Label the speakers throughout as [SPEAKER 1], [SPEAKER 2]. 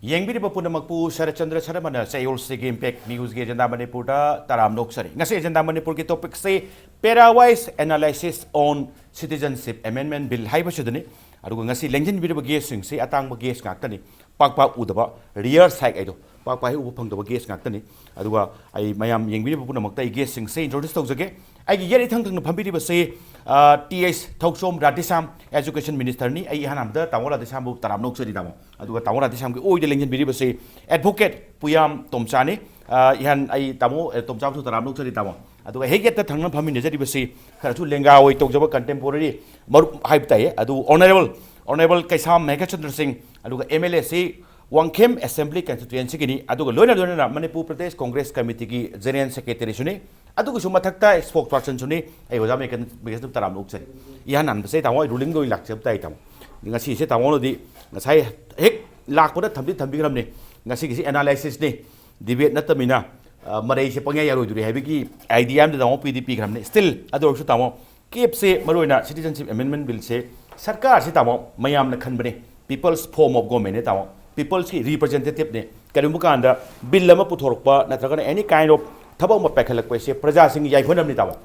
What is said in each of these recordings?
[SPEAKER 1] Yengbiriba Punamakpu, Sharatchandra Sharma, say also impact news gauge and Manipur, Taram Noksari. Nasi agenda Manipur topic say Parawise analysis on citizenship amendment bill. Hypershudani, Arungasi, Langin Biba guessing, say Atang Gas Natani, Papa Udaba, rear side Edo, Papa Upang the Gas Natani, Adua, I Mayam Yengbiriba Punamakta guessing, say introduced again. I get it hung Pampi say TS Toksom Radheshyam Education Minister ni ay hanamda Tamora Radheshyam bu Taram Noksari damo. Aduga Tamora Radheshyam ke oy delengin biri base advocate Puma Tomcha ni ihan ay tamo Tomcha tu Taram Noksari damo. Aduga heget ta thangna phami nejari base kharchu lenga oy tokjaba contemporary maru hype tai adu honorable Keisham Meghachandra Singh aduga MLA Wangkhem Assembly constituency kini aduga loina Manipur Pradesh Congress Committee ki General Secretary suni aduga suma thakta spokesperson suni ay oja Meghachandra Taram Noksari ihan an se tamo ruling doi lakchap tai tamo ngasi se tamo di ngasai hek lakpoda thambi gram ne ngasi kisi analysis ne debate natamina marai se pangya yaroi duri habiki idea am tamo PDP gram ne still adu su tamo kep se maroina citizenship amendment bill se sarkar se tamo mayam na khanbane people's form of government ne tamo people's ki representative ne karimbu kanda bill lama puthorokpa natraga any kind of thaba ma pekhalakpa se praja sing yaiphonam ni tamo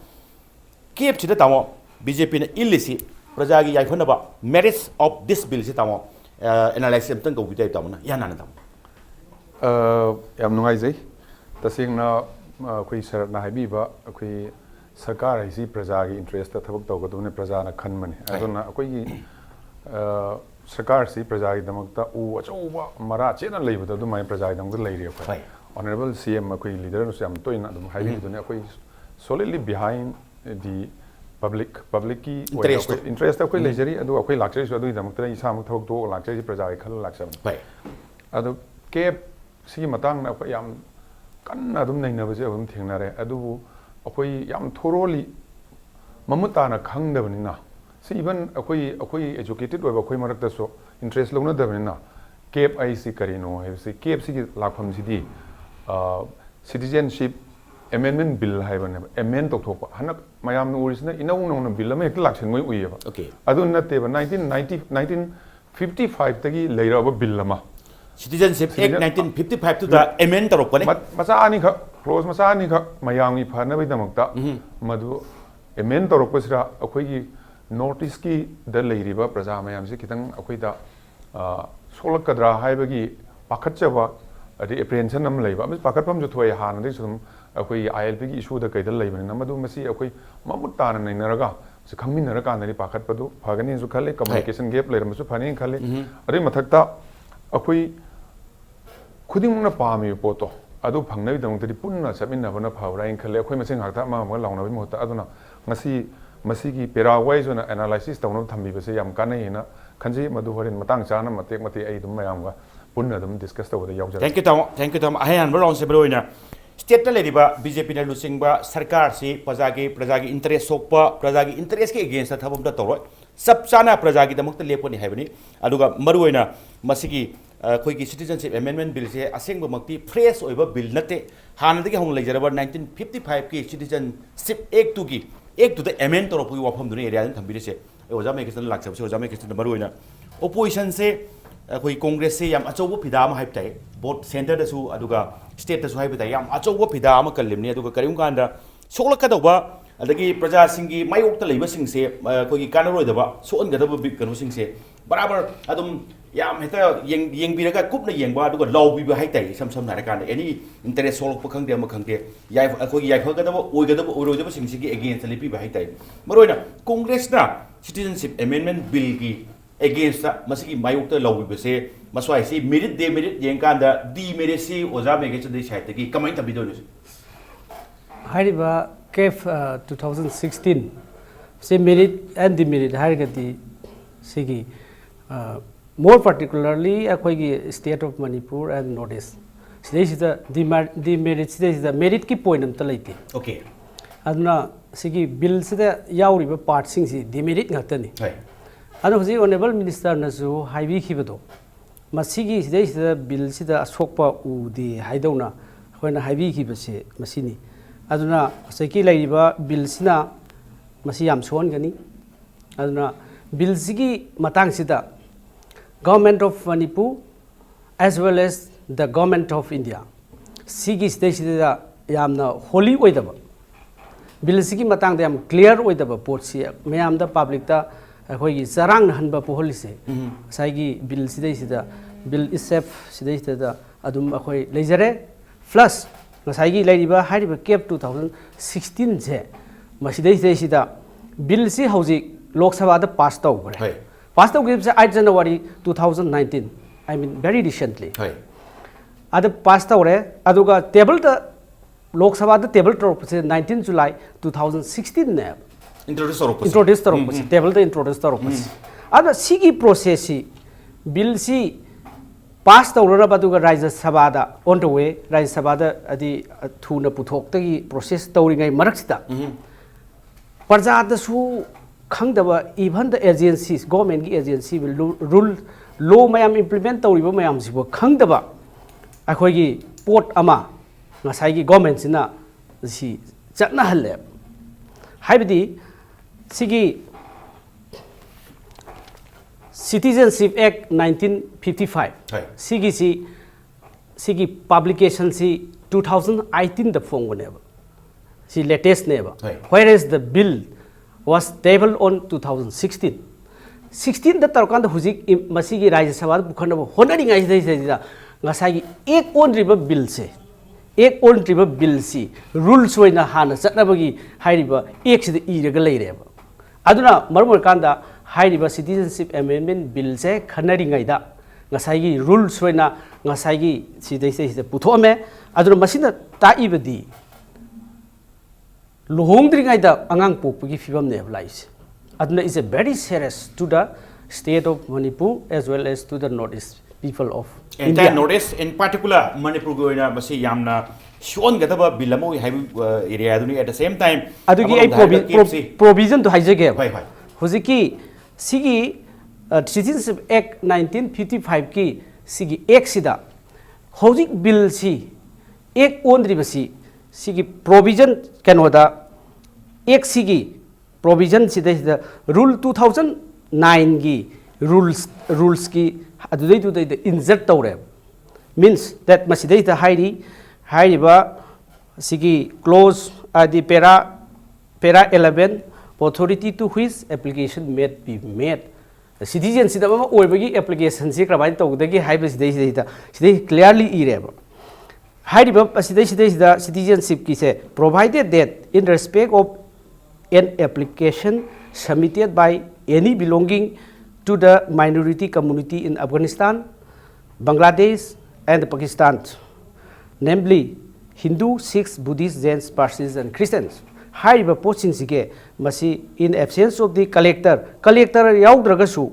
[SPEAKER 1] kep chida tamo BJP na illisi praja gi yaiphonaba merits of this bill se tamo analysis amtang ko bidai tamo na yana na tamo
[SPEAKER 2] yam nungai jai tasingna khoi sar na haibi ba khoi sarkar isi praja gi interest ta thabak taw ko ne praja na khanmani aduna khoi gi sarkar si praja gi damakta u achouba mara chena leibada du mai praja gi damakta leiri khoi honorable CM khoi leader no sam toina dum haibi du ne khoi solidly behind the public ki interest khoi leijari adu khoi lakchari so adu damakta isa mak thok to lakchari praja gi khal laksam bai adu ke si matang na khoi yam kan adum nei na base adum thengnare adu khoi yam thoroughly mamuta na khangdabani na si even khoi educated oiba khoi marak ta so interest lona dabani na kep IC karino he si kep si lakham si di citizenship amendment bill haibane amend tok thok hanak mayam no original inong bill ma ek laksen moi uiba okay adu natte ba 1955 tagi leiraba bill ma
[SPEAKER 1] Citizenship Act 1955 to the amend tarok ne
[SPEAKER 2] masa ani kha close masa ani kha mayam gi phana bai damakta madu amend tarok pasira akhoi gi notice ki da leiriba praja mayam se kitang akhoi da solak kadra haiba gi pakhat chaba adi apprehension nam leiba mis pakhat pam ju thoi han ri sum akhoi ILP gi issue da kai da leiba na madu masi akhoi mamut ta na naraga se khangmin na ka na ri pakhat padu phagani su khale communication gap leiram su phani khale ari mathakta akhoi khuding na pami poto adu phangnai dang tari punna sabinna bana phawra in khale akhoi maseng hartha ma launa bi mohta aduna ngasi masigi Parawise na analysis tawna thambi base yam kanai na khanji madu horin matang chana matek mate ai dum mayam ga punna dum discuss tawda yawja
[SPEAKER 1] thank you tam ayan baron se broina state ta leriba BJP na lusingba sarkar si praja gi interest sokpa praja gi interest ke against thabam ta tawroi sab chana praja gi damukta leponi haibani aduga maruina masigi khoi gi citizenship amendment bill se asengba makti fresh oiba bill nate hanadagi hong leijaraba 1955 ki citizenship act to gi एक तो amen तौर पर वाफम दुने area Thambi से ओजा मेघचंद्र लाक्चब से ओजा Meghachandra मरुना opposition से कोई कांग्रेस से याम अचौब फिदा म हाइब ताई बोथ सेंटर दसु अदुगा स्टेट दसु हाइब ताई याम अचौब फिदा म कल्लिमने अदुगा करिम कांदा सोलकदबा अदगी प्रजा सिंगी मायोक्ता लेबा सिंग से कोई कानरोइदबा सोनगदबा बिग कनो सिंग से बराबर अदुम याम हेता येंबिरगा कुपना येंबा अदुगा लौबिबा हाइ ताई सम नारे कांदा एनी इंटरेस्ट सोलक खंगदे म खंगदे याइ कोई याइफगदबा ओइगदबा ओरोजबा सिंग सिगी अगेंस्ट लिपि हाइ ताई मरोइना कांग्रेस ना सिटीजनशिप अमेंडमेंट बिल की अगेंस्ट मसिगी मायोक्ता लौबिबा से मसवाइ से मेरिट दे मेरिट येंकांदा डी मेरिट से ओजा मेघचंद्र साइड तकी कमाइन तबिदोनो
[SPEAKER 3] हाइबा केफ 2016 से मेरिट एंड डिमेरिट हारगदी सिगी more particularly akhoi state of Manipur and North East sidai sida demerit sidai sida merit ki point am ta leite
[SPEAKER 1] okay
[SPEAKER 3] aduna sigi bill sida yauri ba part sing si demerit ngakta ni hai adu hoji honorable minister na su highway khibado masigi sidai sida bill sida asokpa u de haidona hoina highway khibase masini aduna seki laiba bill sina masi yam son gani aduna bill sigi matang sida government of Manipur as well as the government of India sigi stage da yamna holy oidaba bill sigi matang da yam clear oidaba pot si mayam da public da khoi gi charang hanba poholi se sai gi bill sidai sida bill is safe sidai sida adum khoi leijare plus ngasai gi leiriba hariba cap 2016 je masidai sidai sida bill si hauji lok sabha da pass taw gre pass taw gre 8 January 2019 I mean very recently ada pass taw re aduga table da lok sabha da table trop 19 July 2016 ne introduce trop table da introduce trop ada sigi process si bill si pass taw ra baduga Rajya Sabha da on the way Rajya Sabha da adi thuna puthok ta gi process tawri ngai marak sita parja da su khangdaba even the agencies government ki agency will rule law mayam implement tawriba mayam sibo khangdaba akhoi gi port ama ngasai gi government sina si chatna halle haibidi sigi Citizenship Act 1955 sigi publication si 2018 the phone whenever si latest never whereas the bill was tabled on 2016 the tarkan the huzik masigi Rajya Sabha bukhana honari ngai sai da ngasai gi ek on riba bill se ek on riba bill si rules hoina hana chatnabagi hairiba ek si i raga leireba aduna marmor kanda hairiba citizenship amendment bill se khanari ngai da ngasai gi rules hoina ngasai gi sidai se puthome aduna masina ta ibadi luhongdri ngai da angang pokpagi fibam ne lies aduna is a very serious to the state of Manipur as well as to the northeast people of India.
[SPEAKER 1] And notice in particular Manipur goina masi yamna shon gadaba bilamo area aduni at the same time
[SPEAKER 3] adugi ai provision to haijage huziki sigi Citizenship Act 1955 ki sigi act sida hozik bill si act ondri basi sigi provision kanoda act sigi provision sida rule 2009 gi rules ki adudai to the insert tawre means that masidai the hairiba sigi close the para 11 authority to which application may be made the citizenship ama oibagi application si krabai tawdagi haiba sidai clearly ireba hairiba sidai the citizenship ki se provided that in respect of an application submitted by any belonging to the minority community in Afghanistan, Bangladesh and Pakistan, namely Hindu, Sikhs, Buddhists, Jains, Parsis and Christians. Haiba posting sige masi in absence of the collector yaudragasu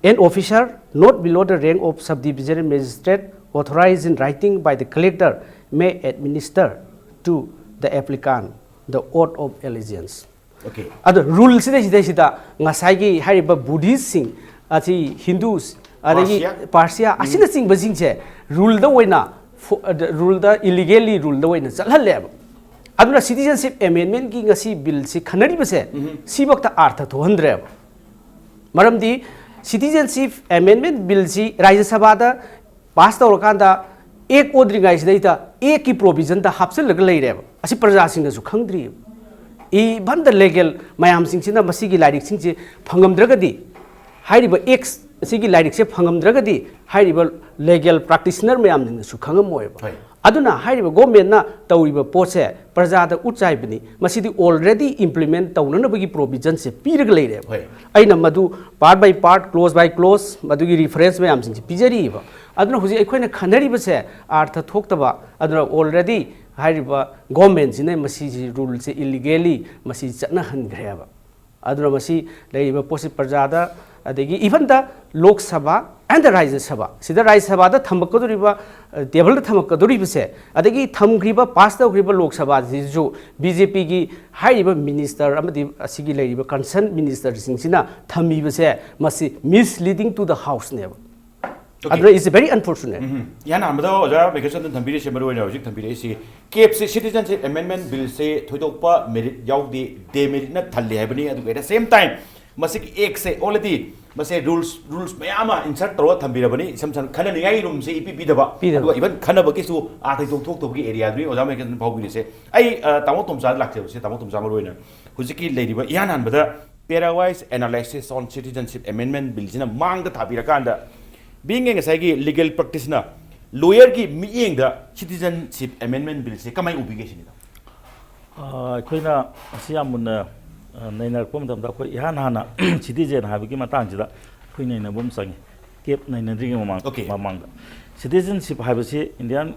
[SPEAKER 3] an officer not below the rank of subdivision magistrate authorized in writing by the collector may administer to the applicant the oath of allegiance.
[SPEAKER 1] Okay.
[SPEAKER 3] Other rules sida ngasai gi hariba Buddhist sing ati Hindus adagi Parsia asina sing basing che rule the way na rule the illegally rule the way na chalhalle aduna citizenship amendment ki ngasi bill si khanari base sibakta artha thohandre maramdi citizenship amendment bill si Rajya Sabha da pass tawrakanda ek odri ngai sidaita ek ki provision da hapsel lag leire asi praja sing na su khangdri even the legal mayam sing sina masigi lairik sing se phangamdragadi hairiba x sigi lairik se phangamdragadi hairiba legal practitioner mayam ning su khangam moeba aduna hairiba government na tawriba pose praja da uchai bani masidi already implement tawna bagi provision se pirag leire aina madu part by part close by close madu gi reference mayam sing pijari ba aduna huji ekhoina khanari ba se artha thoktaba aduna already hairiba government sine masi rule se illegally masi chatna hangreba aduna masi leiba posi parjada adegi even the Lok Sabha and the Rajya Sabha sida Rajya Sabha da thamakaduriba table thamakaduriba se adegi thamgriba pass tawgriba Lok Sabha ju BJP gi hairiba minister amadi asigi leiba concerned minister singsina thamiba se masi misleading to the house neba adra is very unfortunate
[SPEAKER 1] yana amado oja Meghachandra thambiri se maru na hojik thambiri si KFC citizenship amendment bill se thoidokpa merit yaudi demerit na thalle habani adu at the same time masik ek se already ꯃꯁꯦ rules ꯃꯌꯥꯝ ꯑꯃ insert ꯇꯧꯔꯒ ꯊꯝꯕꯤꯔꯕꯅꯤ ꯏꯁꯝ ꯁꯝꯅ ꯈꯟꯅꯅꯤꯡꯉꯥꯏ ꯔꯨꯝꯁꯦ ꯄꯤꯗꯕ ꯑꯗꯨꯒ even ꯈꯟꯅꯕꯒꯤꯁꯨ ꯊꯩꯗꯣꯛ ꯊꯣꯛꯇꯕꯒꯤ ꯑꯦꯔꯤꯌꯥꯗꯨꯅꯤ ꯑꯣꯖꯥ ꯃꯦꯘꯆꯟꯗ꯭ꯔ ꯐꯥꯎꯕꯤꯔꯤꯁꯦ ꯑꯩ ꯇꯥꯃꯣ ꯇꯣꯝꯆꯥꯗ ꯂꯥꯛꯆꯕꯁꯦ ꯇꯥꯃꯣ ꯇꯣꯝꯆꯥ ꯃꯔꯨꯑꯣꯏꯅ ꯍꯧꯖꯤꯛꯀꯤ ꯂꯩꯔꯤꯕ ꯏꯍꯥꯟ ꯍꯥꯟꯕꯗ Parawise analysis on citizenship amendment bill ꯃꯥꯡꯗ ꯊꯥꯕꯤꯔꯀꯥꯟꯗ being ꯉꯁꯥꯏꯒꯤ legal practitioner ꯂꯣꯌꯔꯒꯤ ꯃꯤꯠꯌꯦꯡꯗ citizenship amendment bill ꯀꯃꯥꯏ ꯎꯕꯤꯒꯦ ꯁꯤꯅꯤꯗ
[SPEAKER 4] ꯑꯩꯈꯣꯏꯅ ꯑꯁꯤ ꯌꯥꯝ ꯃꯨꯟꯅ ꯅꯩꯅꯔꯛꯄ ꯃꯇꯝꯗ ꯑꯩꯈꯣꯏ ꯏꯍꯥꯟ ꯍꯥꯟꯅ ꯁꯤꯇꯤꯖꯦꯟ ꯍꯥꯏꯕꯒꯤ ꯃꯇꯥꯡꯁꯤꯗ ꯑꯩꯈꯣꯏ ꯅꯩꯅꯕ ꯑꯃ ꯆꯪꯉꯤ ꯀꯦꯞ ꯅꯩꯅꯗ꯭ꯔꯤꯉꯩ ꯃꯃꯥꯡꯗ ꯁꯤꯇꯤꯖꯦꯟꯁꯤꯞ ꯍꯥꯏꯕꯁꯤ ꯏꯟꯗꯤꯌꯥꯟ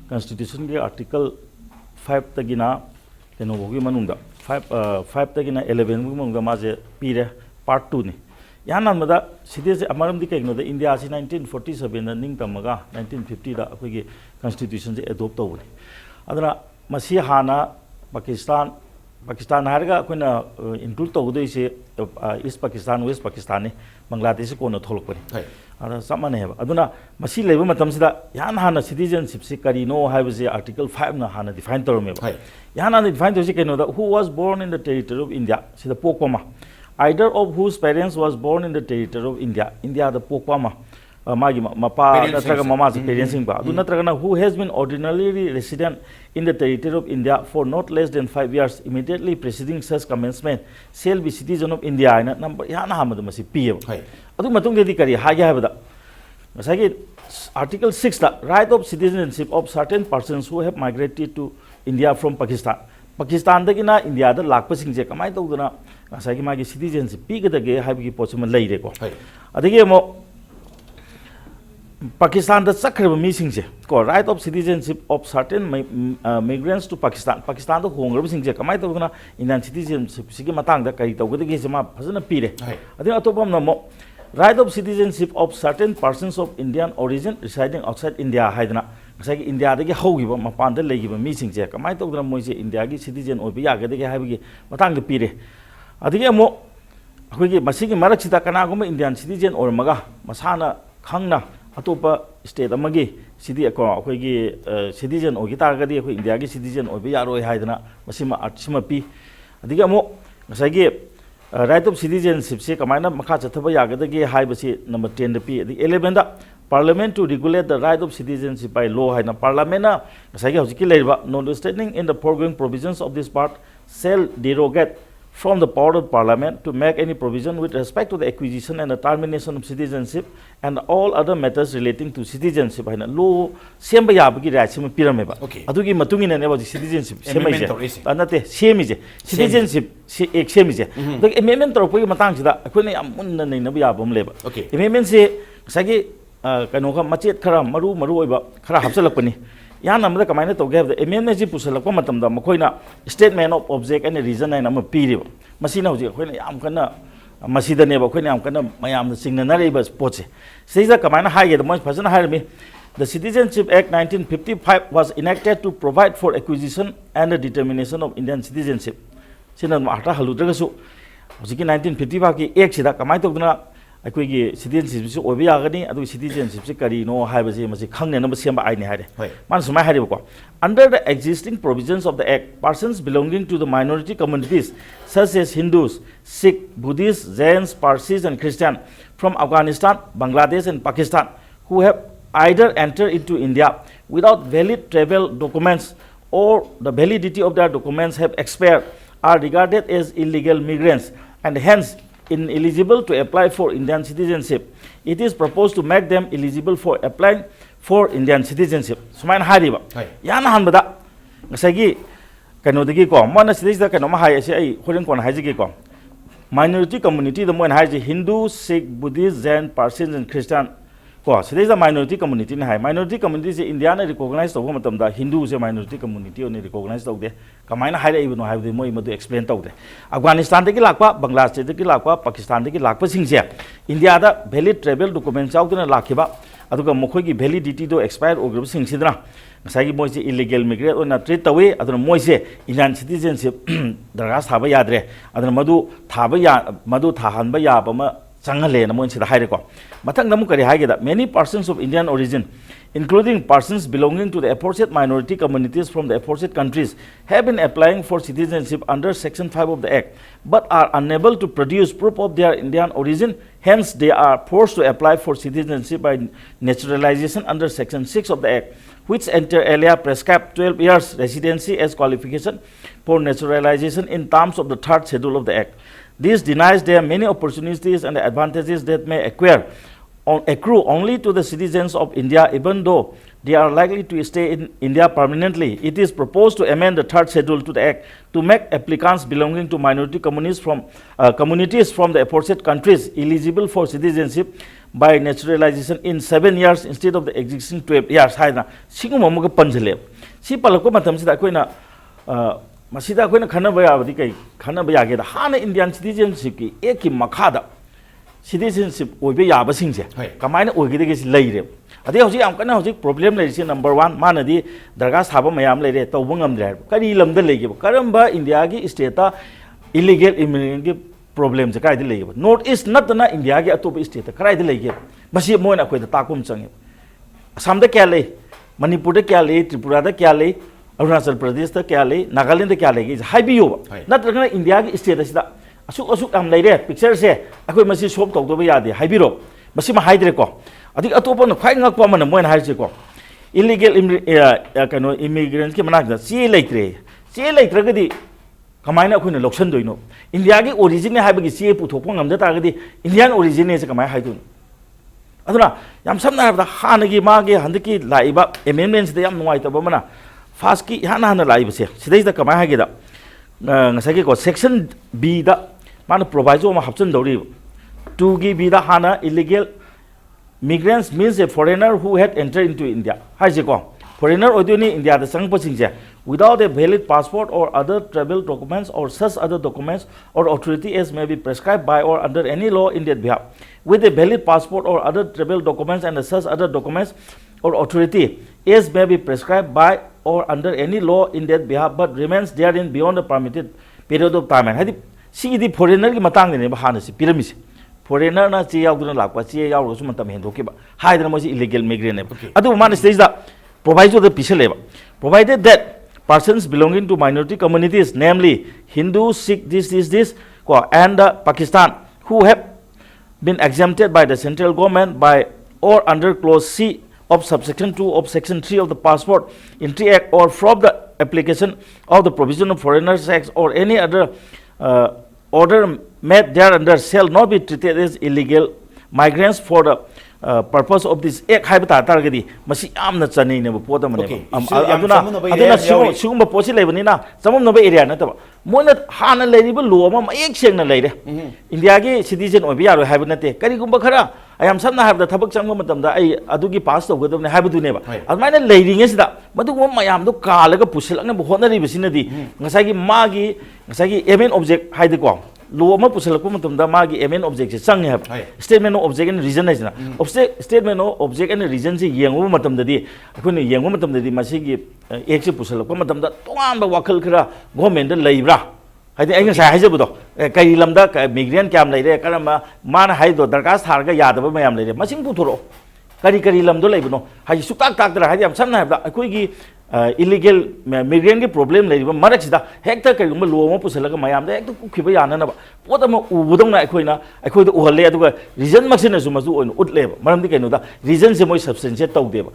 [SPEAKER 4] ꯀꯟꯁꯇꯤꯇ꯭ꯌꯨꯁꯟꯒꯤ ꯑꯥꯔꯇꯤꯀꯜ 5ꯇꯒꯤꯅ ꯀꯩꯅꯣꯐꯥꯎꯒꯤ ꯃꯅꯨꯡꯗ 5ꯇꯒꯤꯅ 11ꯐꯥꯎꯒꯤ ꯃꯅꯨꯡꯗ ꯃꯥꯁꯦ ꯄꯤꯔꯦ ꯄꯥꯔꯠ 2ꯅꯤ ꯏꯍꯥꯟ ꯍꯥꯟꯕꯗ ꯁꯤꯇꯤꯖꯦꯟ ꯃꯔꯝꯗꯤ ꯀꯩꯒꯤꯅꯣꯗ ꯏꯟꯗꯤꯌꯥꯁꯤ 1947ꯗ ꯅꯤꯡꯇꯝꯃꯒ 1950ꯗ ꯑꯩꯈꯣꯏꯒꯤ ꯀꯟꯁꯇꯤꯇ꯭ꯌꯨꯁꯟꯁꯦ ꯑꯦꯗꯣꯞ ꯇꯧꯕꯅꯤ ꯑꯗꯨꯅ ꯃꯁꯤ ꯍꯥꯟꯅ ꯄꯥꯀꯤꯁꯇꯥꯟ ꯍꯥꯏꯔꯒ ꯑꯩꯈꯣꯏꯅ ꯏꯟꯀ꯭ꯂꯨꯗ ꯇꯧꯒꯗꯣꯏꯁꯦ ꯏꯁ ꯄꯥꯀꯤꯁꯇꯥꯟ ꯋꯦꯁ ꯄꯥꯀꯤꯁꯇꯥꯟꯅꯤ ꯕꯪꯒ꯭ꯂꯥꯗꯦꯁꯁꯤ ꯀꯣꯟꯅ ꯊꯣꯛꯂꯛꯄꯅꯤ ꯑꯗ ꯆꯞ ꯃꯥꯟꯅꯩꯕ ꯑꯗꯨꯅ ꯃꯁꯤ ꯂꯩꯕ ꯃꯇꯝꯁꯤꯗ ꯏꯍꯥꯟ ꯍꯥꯟꯅ ꯁꯤꯇꯤꯖꯦꯟꯁꯤꯞꯁꯤ ꯀꯔꯤꯅꯣ ꯍꯥꯏꯕꯁꯦ ꯑꯥꯔꯇꯤꯀꯜ 5ꯅ ꯍꯥꯟꯅ ꯗꯤꯐꯥꯏꯟ ꯇꯧꯔꯝꯃꯦꯕ ꯏꯍꯥꯟ ꯍꯥꯟꯅ ꯗꯤꯐꯥꯏꯟ ꯇꯧꯔꯤꯁꯤ ꯀꯩꯅꯣꯗ who was born in the territory of India ꯁꯤꯗ ꯄꯣꯛꯄ ꯑꯃ either of whose parents was born in the territory of India Indiaꯗ ꯄꯣꯛꯄ ꯑꯃ ꯃꯥꯒꯤ ꯃꯄꯥ ꯅꯠꯇ꯭ꯔꯒ ꯃꯃꯥꯁꯤ ꯄꯦꯔꯦꯟꯁꯤꯡꯕ ꯑꯗꯨ ꯅꯠꯇ꯭ꯔꯒꯅ who has been ordinarily resident in the territory of India for not less than 5 years immediately preceding such commencement shall be citizen of India ꯍꯥꯏꯅ number ꯏꯍꯥꯟ ꯍꯥꯟꯕꯗ ꯃꯁꯤ ꯄꯤꯌꯦꯕ ꯑꯗꯨ ꯃꯇꯨꯡꯗꯗꯤ ꯀꯔꯤ ꯍꯥꯏꯒꯦ ꯍꯥꯏꯕꯗ ꯉꯁꯥꯏꯒꯤ article 6ꯗ right of citizenship of certain persons who have migrated to India from Pakistan ꯄꯥꯀꯤꯁꯇꯥꯟꯗꯒꯤꯅ ꯏꯟꯗꯤꯌꯥꯗ ꯂꯥꯛꯄꯁꯤꯡꯁꯦ ꯀꯃꯥꯏꯅ ꯇꯧꯗꯅ ꯉꯁꯥꯏꯒꯤ ꯃꯥꯒꯤ ꯁꯤꯇꯤꯖꯦꯟꯁꯤꯞ ꯄꯤꯒꯗꯒꯦ ꯍꯥꯏꯕꯒꯤ ꯄꯣꯠꯁꯤꯃ ꯂꯩꯔꯦꯀꯣ ꯑꯗꯒꯤ ꯑꯃꯨꯛ ꯄꯥꯀꯤꯁꯇꯥꯟꯗ ꯆꯠꯈ꯭ꯔꯕ ꯃꯤꯁꯤꯡꯁꯦ ꯀꯣ right of citizenship of certain migrants to ꯄꯥꯀꯤꯁꯇꯥꯟꯗ ꯍꯣꯡꯈ꯭ꯔꯕꯁꯤꯡꯁꯦ ꯀꯃꯥꯏꯅ ꯇꯧꯗꯅ ꯏꯟꯗꯤꯌꯥꯟ ꯁꯤꯇꯤꯖꯦꯟꯁꯤꯞꯁꯤꯒꯤ ꯃꯇꯥꯡꯗ ꯀꯔꯤ ꯇꯧꯒꯗꯒꯦꯁꯦ ꯃꯥ ꯐꯖꯅ ꯄꯤꯔꯦ ꯑꯗꯨꯒ ꯑꯇꯣꯞꯄ ꯑꯃꯅ ꯑꯃꯨꯛ right of citizenship of certain persons of Indian origin residing outside India ꯍꯥꯏꯗꯅ ꯉꯁꯥꯏꯒꯤ ꯏꯟꯗꯤꯌꯥꯗꯒꯤ ꯍꯧꯈꯤꯕ ꯃꯄꯥꯟꯗ ꯂꯩꯈꯤꯕ ꯃꯤꯁꯤꯡꯁꯦ ꯀꯃꯥꯏꯅ ꯇꯧꯗꯅ ꯃꯣꯏꯁꯦ ꯏꯟꯗꯤꯌꯥꯒꯤ ꯁꯤꯇꯤꯖꯦꯟ ꯑꯣꯏꯕ ꯌꯥꯒꯗꯒꯦ ꯍꯥꯏꯕꯒꯤ ꯃꯇꯥꯡꯗ ꯄꯤꯔꯦ ꯑꯗꯒꯤ ꯑꯃꯨꯛ ꯑꯩꯈꯣꯏꯒꯤ ꯃꯁꯤꯒꯤ ꯃꯔꯛꯁꯤꯗ ꯀꯅꯥꯒꯨꯝꯕ ꯏꯟꯗꯤꯌꯥꯟ ꯁꯤꯇꯤꯖꯦꯟ ꯑꯣꯏꯔꯝꯃꯒ ꯃꯁꯥꯅ ꯈꯪꯅ ꯑꯇꯣꯞꯄ ꯁ꯭ꯇꯦꯠ ꯑꯃꯒꯤ ꯑꯩꯈꯣꯏꯒꯤ ꯁꯤꯇꯤꯖꯦꯟ ꯑꯣꯏꯈꯤ ꯇꯥꯔꯒꯗꯤ ꯑꯩꯈꯣꯏ ꯏꯟꯗꯤꯌꯥꯒꯤ ꯁꯤꯇꯤꯖꯦꯟ ꯑꯣꯏꯕ ꯌꯥꯔꯣꯏ ꯍꯥꯏꯗꯅ ꯁꯤꯃ ꯄꯤ ꯑꯗꯒꯤ ꯑꯃꯨꯛ ꯉꯁꯥꯏꯒꯤ right of citizenshipꯁꯤ ꯀꯃꯥꯏꯅ ꯃꯈꯥ ꯆꯠꯊꯕ ꯌꯥꯒꯗꯒꯦ ꯍꯥꯏꯕꯁꯤ ꯅꯝꯕꯔ 10ꯗ ꯄꯤ ꯑꯗꯒꯤ 11ꯗ Parliament to regulate the right of citizenship by law 하이나 Parliament나 ngасai hojiki leiba notwithstanding in the foregoing provisions of this part shall derogate from the power of Parliament to make any provision with respect to the acquisition and the termination of citizenship and all other matters relating to citizenship 하이나 law semba yabagi right sima pirameba adugi matungina ne baji citizenship semaise anate semije citizenship ek semije dak amendment torpoi matang sida akhone yam munna nei na yabam leba amendment se ngasai ꯀꯩꯅꯣꯒ ꯃꯆꯦꯠ ꯈꯔ ꯃꯔꯨ ꯑꯣꯏꯕ ꯈꯔ ꯍꯥꯞꯆꯜꯂꯛꯄꯅꯤ ꯏꯍꯥꯟ ꯑꯃꯗ ꯀꯃꯥꯏꯅ ꯇꯧꯒꯦ ꯍꯥꯏꯕꯗ ꯑꯦꯃꯦꯟꯃꯦꯟꯠꯁꯤ ꯄꯨꯁꯜꯂꯛꯄ ꯃꯇꯝꯗ ꯃꯈꯣꯏꯅ ꯁ꯭ꯇꯦꯠꯃꯦꯟꯠ ꯑꯣꯐ ꯑꯣꯕꯖꯦꯛ ꯑꯦꯟड ꯔꯤꯖꯟ ꯍꯥꯏꯅ ꯑꯃ ꯄꯤꯔꯤꯕ ꯃꯁꯤꯅ ꯍꯧꯖꯤꯛ ꯑꯩꯈꯣꯏꯅ ꯌꯥꯝ ꯀꯟꯅ ꯃꯁꯤꯗꯅꯦꯕ ꯑꯩꯈꯣꯏꯅ ꯌꯥꯝ ꯀꯟꯅ ꯃꯌꯥꯝꯅ ꯆꯤꯡꯅꯅꯔꯤꯕ ꯄꯣꯠꯁꯦ ꯁꯤꯗ ꯀꯃꯥꯏꯅ ꯍꯥꯏꯒꯦꯗ ꯃꯣꯏ ꯐꯖꯅ ꯍꯥꯏꯔꯝꯃꯤ The Citizenship Act 1955 was enacted to provide for acquisition and the determination of Indian citizenship. ꯁꯤꯅ ꯑꯥꯔꯊ ꯍꯜꯂꯨꯗ꯭ꯔꯒꯁꯨ ꯍꯧꯖꯤꯛꯀꯤ 1955ꯒꯤ ꯑꯦꯛꯁꯤꯗ ꯀꯃꯥꯏꯅ ꯇꯧꯗꯅ ꯑꯩꯈꯣꯏꯒꯤ ꯁꯤꯇꯤꯖꯦꯟꯁꯤꯞꯁꯤ ꯑꯣꯏꯕ ꯌꯥꯒꯅꯤ ꯑꯗꯨꯒ ꯁꯤꯇꯤꯖꯦꯟꯁꯤꯞꯁꯤ ꯀꯔꯤꯅꯣ ꯍꯥꯏꯕꯁꯤ ꯃꯁꯤ ꯈꯪꯅꯅꯕ ꯁꯦꯝꯕ ꯑꯥꯏꯟꯅꯤ ꯍꯥꯏꯔꯦ ꯃꯥꯅ ꯁꯨꯃꯥꯏꯅ ꯍꯥꯏꯔꯤꯕꯀꯣ Under the existing provisions of the Act, persons belonging to the minority communities such as Hindus, Sikh, Buddhists, Jains, Parsis and Christian from Afghanistan, Bangladesh and Pakistan who have either entered into India without valid travel documents or the validity of their documents have expired are regarded as illegal migrants and hence ineligible to apply for Indian citizenship. It is proposed to make them eligible for applying for Indian citizenship. Sumain hariba. Yana hanbada. Ngasagi kanodagi ko. Mana sidis da kanoma hai ase ai horen kon haiji ko. Minority community the mon haiji Hindu, Sikh, Buddhist, Jain, Parsis and Christian. Ko sidis da minority community ne hai. Minority community se India na recognize to matam da Hindu se minority community ne recognize to de. Kamaina hai ai no hai de moi madu explain to de. Afghanistan de ki lakpa, Bangladesh de ki lakpa, Pakistan de ki lakpa singse India da valid travel documents out na lakhiba aduga mokhoi ki validity do expire ogrib singsidna ngasai moi se illegal migrant ona treat tawe aduna moi se Indian citizenship dargas thaba yadre aduna madu thaba ya madu thahan ba ya ba ma changale na mon sida haire ko mathang namu kari haige da many persons of Indian origin including persons belonging to the aforesaid minority communities from the aforesaid countries have been applying for citizenship under section 5 of the act but are unable to produce proof of their Indian origin, hence they are forced to apply for citizenship by naturalization under section 6 of the act, which inter alia prescribed 12 years residency as qualification for naturalization in terms of the third schedule of the act. This denies them many opportunities and advantages that may accrue only to the citizens of India, even though they are likely to stay in India permanently. It is proposed to amend the third schedule to the act to make applicants belonging to minority communities from the aforesaid countries eligible for citizenship by naturalization in 7 years instead of the existing 12 years. Haina singum amuga panjale si palako matam sida koina masida koina khana baya abadi kai khana baya ge da hana Indian citizenship ki ek ki makhada citizenship oibe yaba singse kamaina oigide ge leire ade hoji am kana hoji problem leire si number 1 manadi darga saba mayam leire tawbu ngamdre kari lamda lege karamba India gi state ta illegal immigrant gi problem je kai de lege north east natna India gi atop state ta kai de lege basi moina koi da takum change assam da kya le manipur da kya le tripura da kya le arunachal pradesh da kya le nagaland da kya le haibiyo natragana India gi state sida asuk am leire picture se akoi masi shop tok do ba yade haibiro masi ma haidre ko adik atopa no khai ngak pa man moina haise ko illegal kano immigrants ki manak da si leitre gadi kamaina akoi no loksan doino India gi origin ne haibagi si puthok ngam da ta gadi Indian origin ne se kamai haidu aduna yam samna da hanagi mage handiki laiba amendments da yam nuai ta ba mana fast ki hana laiba se sidai da kamai hage da ngasagi ko section B da mana proviso ma hapchen dori 2 B da hana illegal migrants means a foreigner who had entered into India. Haise ko foreigner oduni India da sang pasingse without a valid passport or other travel documents or such other documents or authority as may be prescribed by or under any law in their behalf. With a valid passport or other travel documents and such other documents or authority as may be prescribed by or under any law in their behalf but remains therein beyond the permitted period of time. Hadi si di foreigner ki matang ne ba hana si pyramid foreigner na che yaw duna lakwa che yaw ro sum tam hen doki ba haidra mo si illegal migrant ne adu man stage da proviso the pisale ba provided that persons belonging to minority communities namely Hindu, Sikh, this and Pakistan who have been exempted by the central government by or under clause C of subsection 2 of section 3 of the Passport Entry Act or from the application of the Provision of Foreigners Act or any other order made thereunder shall not be treated as illegal migrants for the purpose of this act haibata targadi masi amna chani ne poda mane aduna sigumba posi lebani na samam no area na taba moina hana leiriba law ma ek sengna leire India gi citizen obi yaro haibna te kari gumba khara ayam samna habda thabak changma matam da ai adugi pass tawgadone haibdu ne ba admaina leiringe sida madu mayam do kalaga pusilakna bo honari bisinadi ngasagi magi ngasagi event object haide ko law ma pusilakpa matam da magi event object se changi hab statement of object and reason na statement of object and reason se yengu matam da di akuni yengu matam da di masigi ek se pusilakpa matam da toan ba wakal khara government da leibra haide ai ngai haije budo kai lamda migrant kyam leire karama man haido darkas tharga yadaba mayam leire masing puthoro kari lamdo leibno haji suktak tak dra haji am samna habda akoi gi illegal migrant ki problem leiba marak sida hekta kai gum law ma pusalaga mayam da ektu khiba yana na ba potama ubudong na akoi da uhalle aduga reason maksina su masu on utleba maram di kaino da reason se moi substantiate taw deba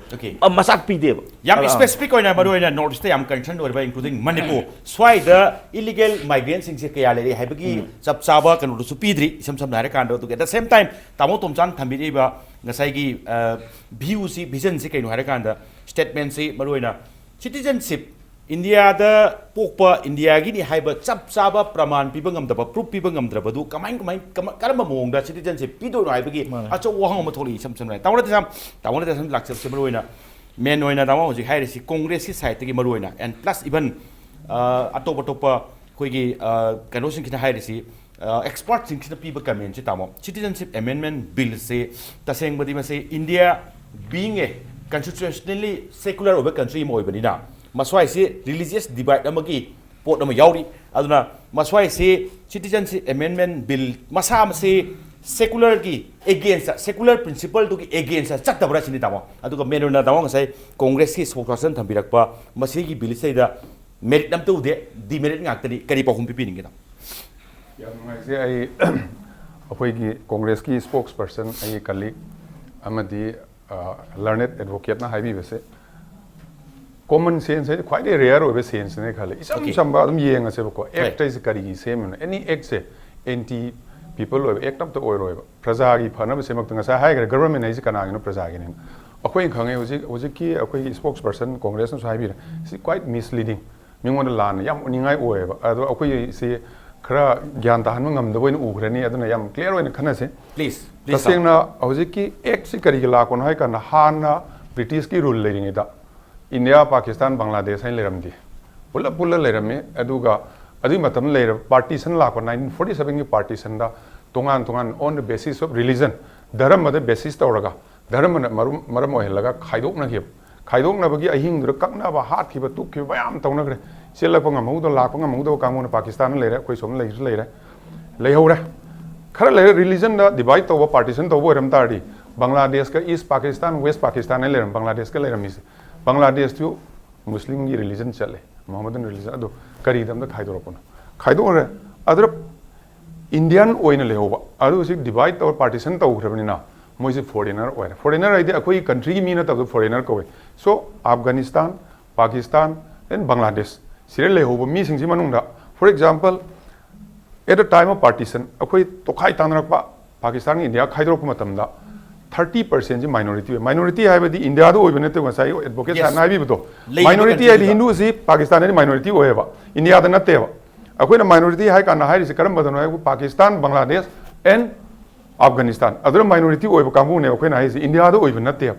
[SPEAKER 4] masak pi deba
[SPEAKER 1] yam specific oina maroina north east yam concern orba including Manipur swai the illegal migrants sing se kaya le haibagi chap chaba kanu su pidri sam sam nare kan do at the same time tamo tomchan thambi ba ngasai gi view si vision si kaino hare kan da statement si maroina citizenship India da pokpa India gi ni haiba chap chaba praman pibangam da proof pibangam dra badu kamai karama mong da citizenship pido no haiba gi acho wahang ma tholi sam sam rai tawna sam lakse se maroina men oina dawa hoji hairi si congress si side gi maroina and plus even atopa koi gi kano sing kina hairi si expert sing kina piba comment si tamo citizenship amendment bill se taseng badi ma se India being a constitutionally secular over country mo ibanina maswai se religious divide amagi pot ama yauri aduna maswai se citizenship amendment bill masa se secular ki against secular principle to ki against chatabra chini tamo adu ka menuna tamo ngasai congress ki spokesperson thambirakpa masi gi bill sei da merit nam tu de demerit ngaktani kari pahum pipi ningi tam
[SPEAKER 2] ya ngai se ai apoi gi congress ki spokesperson ai colleague amadi learned advocate na haibi bese common sense is quite a rare of a sense ne khale isam samba adum yenga se ko act is kari gi same any act se anti people of act up to oil praja gi phana se mak tanga sa hai government is kana gi no praja gi ne akoi khange hoji ki akoi spokesperson congress no sai bi is quite misleading mingon lan yam ningai oe ba ado akoi se khara gyan ta han ngam da boin u grani aduna yam clear oina khana se
[SPEAKER 1] please
[SPEAKER 2] tasengna hoji ki act si kari gi la kon hai kana hana british ki rule leing da India, Pakistan, Bangladesh hai leramdi pulla lerame aduga adi matam ler partition la ko 1947 ki partition da tongan on the basis of religion dharam ma basis tawraga dharam maram ohelaga khaidok na khaidok na bagi ahing dur kakna ba hat ki ba tuk ki ba yam tawna gre sela pa ngam do la pa ngam do ka mon Pakistan lere koi som lere hore khara lere religion da divide to partition to ram tari Bangladesh ka East Pakistan West Pakistan leram Bangladesh ka leram is Bangladesh to Muslim religion chale Mohammedan religion ado kari dam da khaido re adra Indian oina lehoba adu sik divide or partition ta ugrabani na moi se foreigner ide akoi country gi mina ta foreigner ko so Afghanistan Pakistan and Bangladesh sire lehoba mi sing ji manung da for example at the time of partition akoi tokhai tanrak pa Pakistan India khaidro ko matam da 30% ji minority hai badi India do oibane te ngasai advocate sa nai bi to minority hai Hindu si Pakistan ni minority oeba India da natte ba akoi na minority hai kana hai ri karam badan hai Pakistan Bangladesh and Afghanistan other minority oiba kamu ne akoi na hai India do oibane natte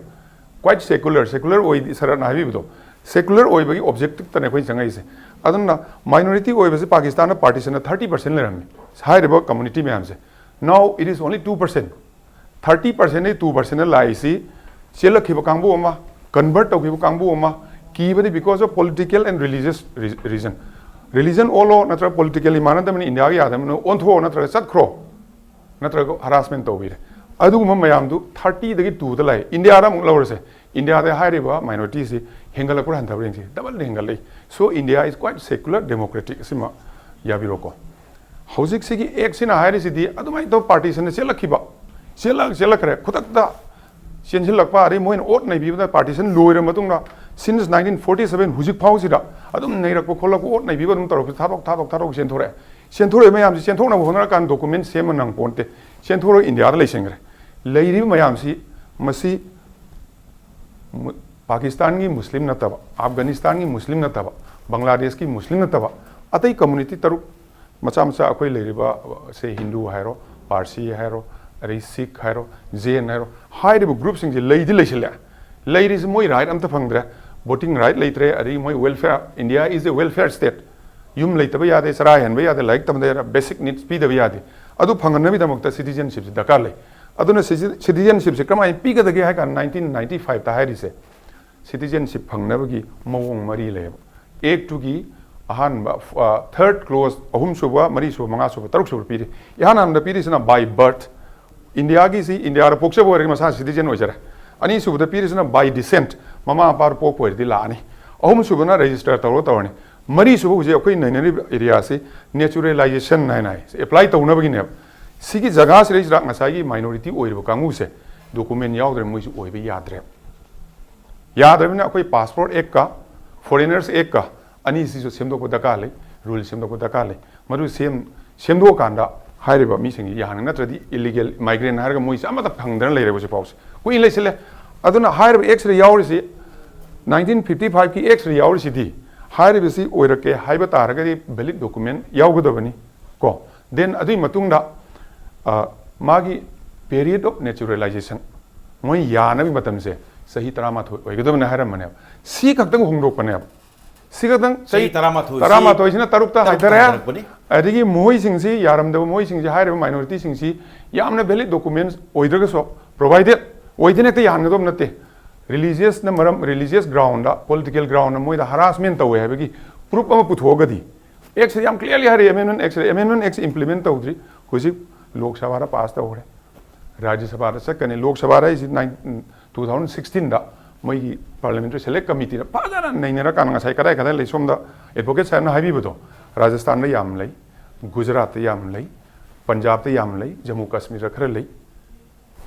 [SPEAKER 2] quite secular oi sara nai bi to secular oiba gi objective ta ne koi changai se aduna minority oiba se Pakistan na partition na 30% le ram hai re community me am se now it is only 2% 30% ne 2% lai si chela khiba kangbu ama convert to khiba kangbu ama ki bani because of political and religious reason religion olo natra politically manadam ni India gi adam no on tho natra sat khro natra harassment to bi adu ma mayam du 30 dagi 2 da lai India ra mung lawr se India de hai riba minority si hengala pura hantha bring si double hengal lai so India is quite secular democratic sima ya bi roko housing si gi ek sina hai ri si di adu mai to partition se lakhiba Sela kare kutakta sensil lakpa ari moin ot nai bi da partition loira matung na since 1947 hujik phau sida adum nei rak ko kholak ot nai bi ba dum tarok tharok sen thore mayam si sen thok na honara kan document sem nang ponte sen thoro India da leisengre leiri mayam si masi Pakistan gi muslim na taba Afghanistan gi muslim na taba Bangladesh gi muslim na taba atai community taruk macha akoi leiriba se Hindu hairo Parsi hairo Sikh hairo Jain hairo hai ribu group sing ji leidi leisila leidi is moi right am ta phangdra voting right leitre ari moi welfare India is a welfare state yum leitaba yade sarai han ba yade like tam da basic needs pi da yade adu phangan bi damok ta citizenship dakar le aduna citizenship se kramai pi ga dage ha kan 1995 ta hai se citizenship phangna gi mawong mari le ek tu gi ahan third clause ahum suba mari suba manga suba taruk suba pi ihan am da pi sina by birth India gi si India ra pokse bo re masa citizen ojara ani subda pirisna by descent mama par pok po di lani ahum subna register tawro tawni mari subu je akoi nainari area se naturalization nai apply tawna bagi ne sigi jaga se register ngasa gi minority oirbo kangu se document yaudre moi su oibe yadre na akoi passport ek ka foreigners ek ka ani si so semdo ko dakale rule semdo ko dakale maru semdo kanda hairiba mi singi yang natradi illegal migrant harga moi sama ta phangdan leire bo se paus ko in leisele aduna hairiba x-ray yauri si 1955 ki x-ray yauri si di hairiba si oirake haiba taraga di valid document yaugudabani ko then adui matung da magi period of naturalization moi yana bi matam se sahi tarama thoi oigudabana haram mane si kaktang hongrok pane sigadang
[SPEAKER 1] sahi tarama
[SPEAKER 2] thoi sina tarukta haidara adigi moi singsi yaram da moi singsi hairiba minority singsi yamna valid documents oidraga so provided oidine te yan dom nate religious na maram religious ground da political ground na moi da harassment tawe habegi proof ama puthogadi x yam clearly hari amendment x implement tawdri hoji lok sabha ra pass tawre Rajya Sabha second Lok Sabha is 2016 da moi parliamentary select committee da padana nainera kan sai kadai kadai lesom da advocate sa na habi buto Rajasthan da yam lei Gujarat da yam lei Punjab da yam lei Jammu Kashmir da khara lei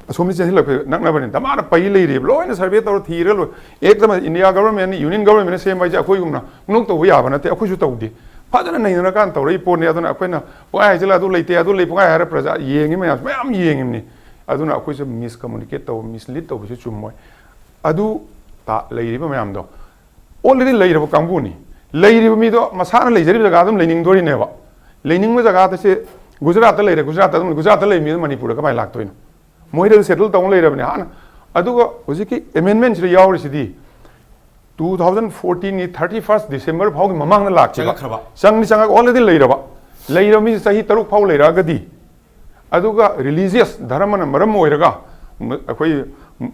[SPEAKER 2] asomni chesi lak nak na bani tamara pai lei re lo ina survey tor thira lo ekdam India government union government se mai ja khoi gumna nuk to ya bana te akhoi su to di padana nainera kan to rei pon ne aduna akoina wai jela du leite adu lei punga hara praja yengi me am yengi ni aduna akhoi se miscommunicate to mislead to bisu chumoi adu ta leiriba mayam do already leiriba kangbu ni leiriba mi do masana leijari jaga dum leining dori ne ba leining ma jaga ta se Gujarat ta leire Gujarat ta lei mi Manipur ka mai lak toin moi de settle tong leiriba ni han adu go hoji ki amendment ri yaw ri sidi 2014 ni 31st December phau mamang na lak chega sang ni sang already leiriba leiriba mi sahi taruk phau leira ga di adu ga religious dharma na maram oiraga akhoi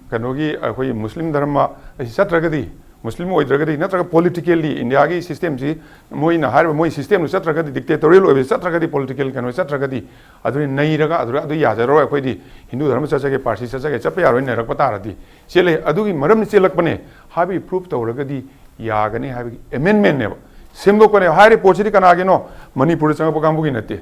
[SPEAKER 2] kanogi akhoi Muslim dharma satragadi Muslim oidragadi natraga politically India gi system ji moi na har moi system nu satragadi dictatorial oi satragadi political kano satragadi adu nairaga adu ya jaro akhoi di Hindu dharma chachage parsi chachage chap ya roi narak pataradi chele adu gi maram chelak bane habi proof tawragadi ya gani habi amendment ne semdo kone hari pochiri kana gi no Manipur chang pakambu gi nate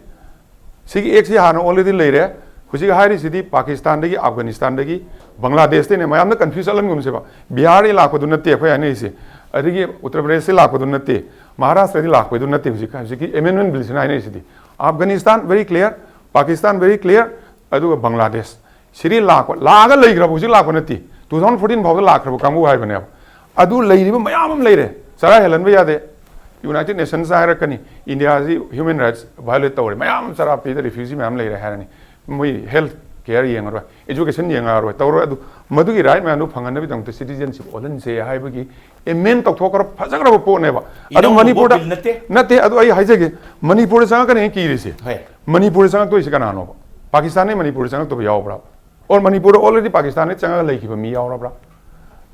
[SPEAKER 2] sigi ek si hano already leire husi hari sidi Pakistan dagi Afghanistan dagi Bangladesh te ne mayam na confuse alam gum se ba Bihar la ko dunate khoi ane ise adigi Uttar Pradesh la ko dunate Maharashtra di la ko dunate husi ki amendment bill sina ane sidi Afghanistan very clear Pakistan very clear adu Bangladesh Sri la ko la ga lei gra husi la ko nati 2014 bhaw la khra kamu hai bane adu lei ri mayam leire sara helan ba yade United Nations hai rakani India ji human rights violate tawre mayam sara pe refugee mayam leire harani moi health care yang ro education yang ro tawro adu madugi right man nu phangan bi tang citizenship olan se hai bagi amen tok thokar phajagra po ne ba adu Manipur da nate adu ai haije Manipur sang kan ki ri se Manipur sang to is kana no Pakistan ne Manipur sang to yaw bra or Manipur already Pakistan ne changa lai ki ba mi yaw bra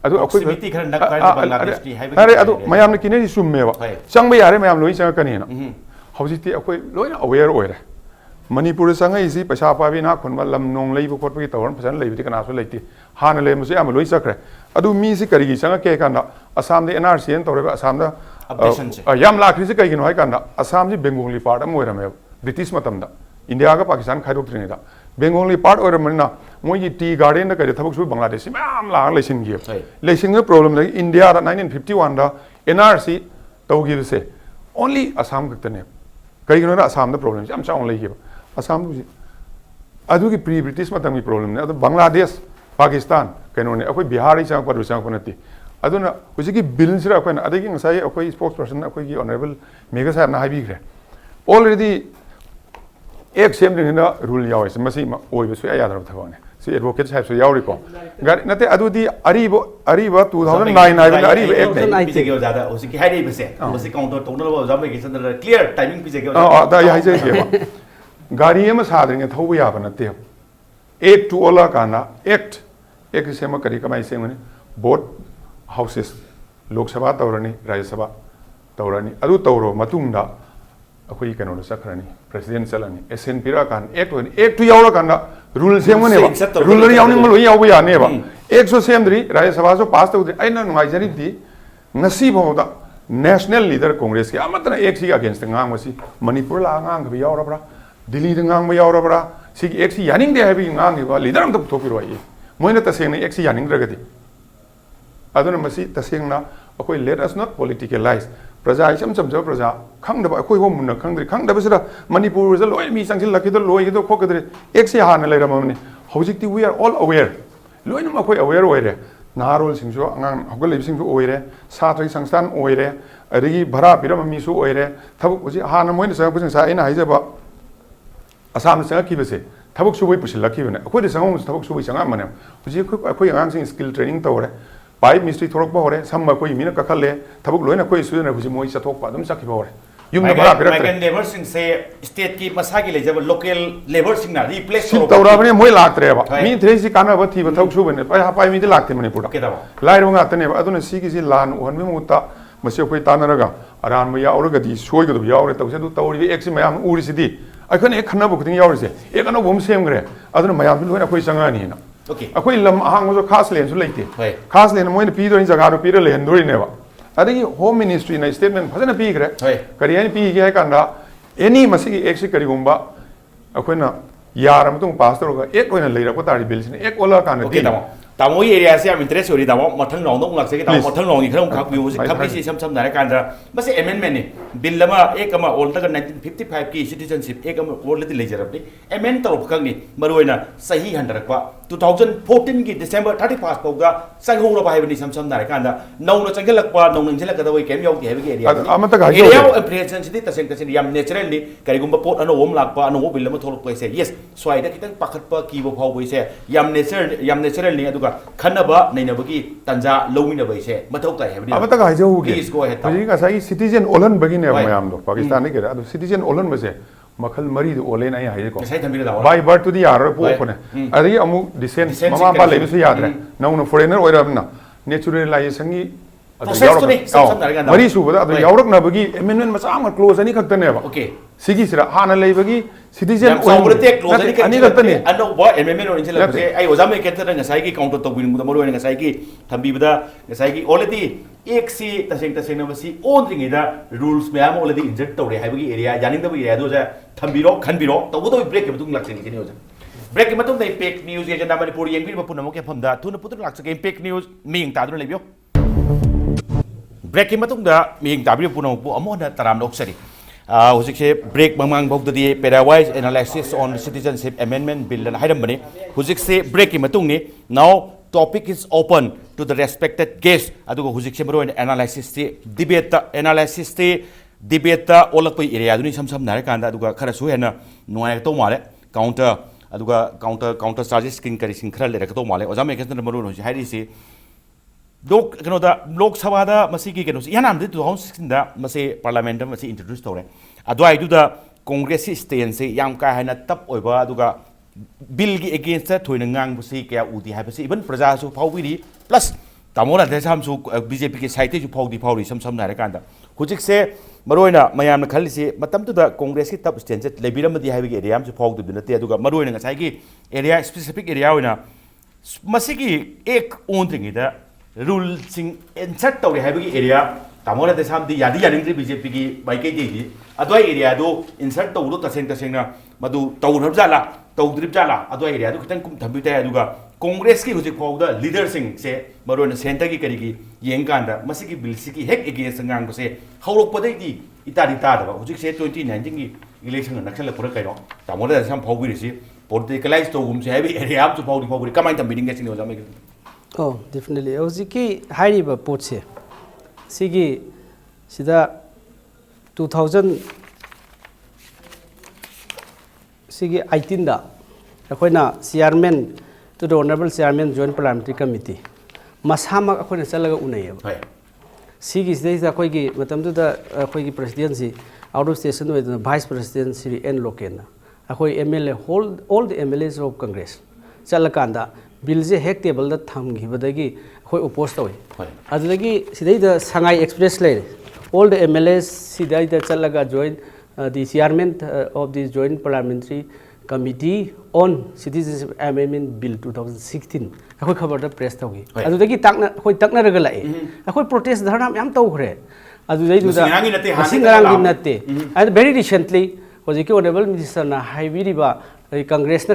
[SPEAKER 2] adu akoi
[SPEAKER 1] proximity khar nak kai Bangladesh ki hai bagi
[SPEAKER 2] are adu mayam ne kine sum me ba sang ba yare mayam loi sang kan ni na hauji ti akoi loina aware oire Manipur sang ai si paisa pa bi na khon ba lam nong lei bu khot bi tawon phasan lei bi kana so leiti han le mu se am loi sakre adu mi si kari gi sang ke kan da Assam de NRC en tawre ba Assam da yam la khri si kai gi no hai kan da Assam ji Bengali part am oira me British matam da India ga Pakistan khai dok tring da Bengali part oira manna moi ji tea garden da kai thabuk su Bangladesh mam la lesin gi lesin ga problem da India da 1951 da NRC taw gi se only Assam ga tane kai gi no da Assam da problem am cha on lei gi Assam ji adu ki pre British matam gi problem ne adu Bangladesh Pakistan kano ne akoi Bihar sang par sang konati aduna husi ki bill sira akoi na adagi ngasai akoi spokesperson akoi ki honorable Meghachandra na habi gre already ek sem ring na rule yaw is masi ma oi be su ya dar thawne si advocate sahib so yaw ri ko gar nate adu di aribo 2009 ai be aribo ek ne
[SPEAKER 1] pije ge jada husi ki hai dei be se husi counter to no ba Meghachandra clear timing pije ge
[SPEAKER 2] da ya je ge ba gari em sadring thau ya ba na te act to ola kana act ek sema kari kamai semane both houses Lok Sabha tawrani Rajya Sabha tawrani adu tawro matungda akoi kano na sakrani presidential ani SNP ra kan act to yawra kan rule semane ba rule ri yawning lo yaw ya ne ba act so semdri Rajya Sabha so pass tawdri aina ngai jari di ngasi bawda national leader congress ki amatra act si against ngang masi Manipur la ngang bi yawra bra Delhi de ngang ma yawra bra si act si yaning de habi ngang ba leader am to thopiro ai moina taseng act si yaning ragati aduna masi taseng na akoi let us not politicalize praja isam samja praja khangdaba akoi hom mun khangdri khangdaba sira Manipur is loi mi sangsil lakhi do loi do khokadre ek se han lai ramamne hojikti we are all aware loi nam akoi aware oire narol singjo angang hogol lebi singjo oire satri sangstan oire adigi bhara piram mi su oire thabuk hoji han moina sa pusing sa ina haijaba Assam sanga ki bese thabuk su boi pusil lakhi bane akoi de sangom thabuk su boi sanga mane hoji akoi angang sing skill training tawre pipe mystery thorok ba hore samma koi mina ka khalle thabuk loina koi su na huji moi chathok pa dum sakhi ba hore yum na bara pirak
[SPEAKER 1] migrant labor sing se state ki masa ki lejab local labor sing na replace
[SPEAKER 2] so tawra bane moi laktre ba mi thre si kana ba thi ba thok su bane pa pa mi de lakte mane pura
[SPEAKER 1] ke da ba
[SPEAKER 2] lai ro nga tane ba aduna si ki si lan uhan mi muta mase koi tanaraga aran ma ya auraga di soi ga do ya aure tawse du tawri ek si mayam uri si di ꯑꯩꯈꯣꯏꯅ ꯍꯦꯛ ꯈꯟꯅꯕ ꯈꯨꯗꯤꯡ ꯌꯥꯎꯔꯤꯁꯦ ꯍꯦꯛ ꯑꯅꯧꯕ ꯑꯃ ꯁꯦꯝꯈ꯭ꯔꯦ ꯑꯗꯨꯅ ꯃꯌꯥꯝꯁꯨ ꯂꯣꯏꯅ ꯑꯩꯈꯣꯏ ꯆꯪꯉꯛꯑꯅꯤꯅ ꯑꯩꯈꯣꯏ ꯂꯝ ꯑꯍꯥꯡꯕꯁꯨ ꯈꯥꯁ ꯂꯦꯟꯁꯨ ꯂꯩꯇꯦ ꯈꯥꯁ ꯂꯦꯟ ꯃꯣꯏꯅ ꯄꯤꯗꯣꯏꯅꯤ ꯖꯒꯥꯗꯣ ꯄꯤꯔ ꯂꯩꯍꯟꯗꯣꯔꯤꯅꯦꯕ ꯑꯗꯒꯤ ꯍꯣꯝ ꯃꯤꯅꯤꯁꯇ꯭ꯔꯤꯅ ꯁ꯭ꯇꯦꯠꯃꯦꯟ ꯐꯖꯅ ꯄꯤꯈ꯭ꯔꯦ ꯀꯔꯤ ꯍꯥꯏꯅ ꯄꯤꯒꯦ ꯍꯥꯏ ꯀꯥꯟꯗ ꯑꯦꯅꯤ ꯃꯁꯤꯒꯤ ꯑꯦꯛꯁꯤ ꯀꯔꯤꯒꯨꯝꯕ ꯑꯩꯈꯣꯏꯅ ꯌꯥꯔ ꯃꯇꯨꯡ ꯄꯥꯁ ꯇꯧꯔꯒ ꯑꯦꯛ ꯑꯣꯏꯅ ꯂꯩꯔꯛꯄ ꯇꯥꯔꯗꯤ ꯕꯤꯜꯁꯤꯅ ꯑꯦꯛ ꯑꯣꯜꯂꯛꯑꯀꯥꯟꯗꯗꯤ
[SPEAKER 1] तामो एरिया से हम इंटरेस्ट हो रही तामो मथंग राउंड में लगसे कि तामो मथंग राउंड की खरम खाक व्यू से खबरी से सम नारे कांद्रा बस अमेंडमेंट ने बिल लमा एक अमा ओल्ड तक 1955 की सिटीजनशिप एक अमा ओल्ड लेती लेजर अपनी अमेंड तरोप खंगनी मरुएना सही हंडरकवा 2014 की दिसंबर 31 पौगा संगोंग लो बाहेबनी सम नारे कांदा नौनो चंगलकवा नौनो इंजलक दवई केम याउ की एरिया एरिया इंप्रेशन सिटी तसेंग तसेंग याम नेचुरली करिगुंबा पोट अनो ओम लाकपा अनो बिल लमा थोलक पैसे यस स्वाइदा खितंग पाखतपा कीबो फाव पैसे याम नेचुरली अदुगा खन्नबा नैनबगी तंजा लौमिनबा इसे मथौ ताइ हेबनी
[SPEAKER 2] अब तक हाइजौगे हजी गासाई सिटीजन ओलन बगिने मयाम दो पाकिस्तान के अदु सिटीजन ओलन बसे मखल मरी दो ओलेन आई हाइजे को बाय बर्थ टू दी यार पोपने अदगी अमु डिसेंट ममा बा लेबिसु यादरे नौनो फॉरेनर ओइरबना नेचुरलाइजेशन की मरी सूबदा अदु यावरकनबगी अमेंडमेंट मचा अमा क्लोज अनि खक्तनेबा ओके सिगी सिरा हाना लेबगी सिटीजन
[SPEAKER 1] ओलते क्लोज अनि खक्तने अनो बो अमेंडमेंट ओरिजिनल से आई ओजाम केटर नसाई की काउंटर तोबिन मुदा मरो नसाई की थंबीबदा नसाई की ऑलरेडी एक सी तसेंग नमसी ओनरिंगेदा रूल्स मैम ऑलरेडी इंजर्ट तौरे हाइबगी एरिया यानिंगदब एरिया दो जा थंबीरो खनबीरो तबदो ब्रेक के मतुंग लाक्सिंग किने ओजा ब्रेक के मतुंग दai पेक न्यूज ये जना मणिपुर येंगबी मपुन मके फमदा तुन पुतु लाक्सके पेक न्यूज मिंग तादुन लेबियो ब्रेक की मतुंगदा मिंग ताबियो पुनमपु अमोना तराम लोकसरी हुजिक से ब्रेक मंगमांग भौददी parawise analysis on citizenship amendment bill हाइरमबने हुजिक से ब्रेक की मतुंगने now topic is open to the respected guest अदुगो हुजिक से मरो एनालिसिस से डिबेट ओलक एरिया दुनी सम नारे कांदा अदुगा खरसु हेना नुआय तो माले काउंटर अदुगा काउंटर चार्जेस किन करी सिंग खरा लेरक तो माले ओजा मेघचंद्र मरो होजि हाइरि से लोक सभा की यानाम 2016 मसे पार्लियामेंट में इंट्रोड्यूस तौर अद्वाइदुदा कांग्रेस स्टैंड से याम का है तप बिल की एगेंस्ट थोइन ngang क्या उदी है इवन प्रजा फाउरी प्लस तामो राधेश्याम बीजेपी के साइड फाउरी सम नारे कांदा हुजिक से मरोइना मयाम खल्लिसे मतमतुदा कांग्रेस की तप स्टैंड से लेबिरमदी है एरिया में फाउदु नते अदुगा मरोइना ngasai की एरिया स्पेसिफिक एरिया होइना मसिगी एक ओनद्रिंगीदा रूल सिंग इंसर्ट तौरे हाइबगी एरिया तामो राधेश्याम दी यादी यानिंग्री बीजेपी की बाइके दी अद्वाई एरिया दो इंसर्ट तौरो तसेंग मधु तौरब जाला तौद्रिब जाला अद्वाई एरिया दो खितंग कुम थंबि ताय अदुगा कांग्रेस की हुजिक फाउदा लीडर सिंग से मरोन सेंटर की करीगी येंगांदा मसिगी बिल सिगी हेक एगेंस्ट ngang बसे हौरकपदै दी इतादी तादबा हुजिक से 2019 की इलेक्शन नक्सल पुरा कइनो तामो राधेश्याम फाउबिरिसि पॉलिटिकलाइज तौगुम से हाइबी एरिया हम फाउरी कमाइन थंबिदिंग गेसिंग ओजा मे
[SPEAKER 3] Oh, definitely. Oziki hairiba potse. Sigi sida 2000 sigi 18 da akoina chairman to the honorable chairman joint parliamentary committee masama akoina chalaga unayeba. Sigi sida akoigi matamdu da akoigi presidency out of station with vice president Sri N Lokena. Akoi MLA all the MLAs of Congress. Chalakanda bill से हेक table द थमगिबदगी खोय oppose तोय अदगी सिदै द Sangai express ले ऑल द एमएलएस सिदै द चलगा join the chairman of the joint parliamentary committee on citizenship amendment bill 2016 अखोय खबर द प्रेस तोगी अदगी ताकना खोय तकना रग लाए अखोय प्रोटेस्ट धरना याम तौखरे अदुदै दुदा सिंगरांगी नते एंड वेरी रिसेंटली होजिकी ऑनरेबल मिनिस्टर ना हाइबिरिबा कांग्रेस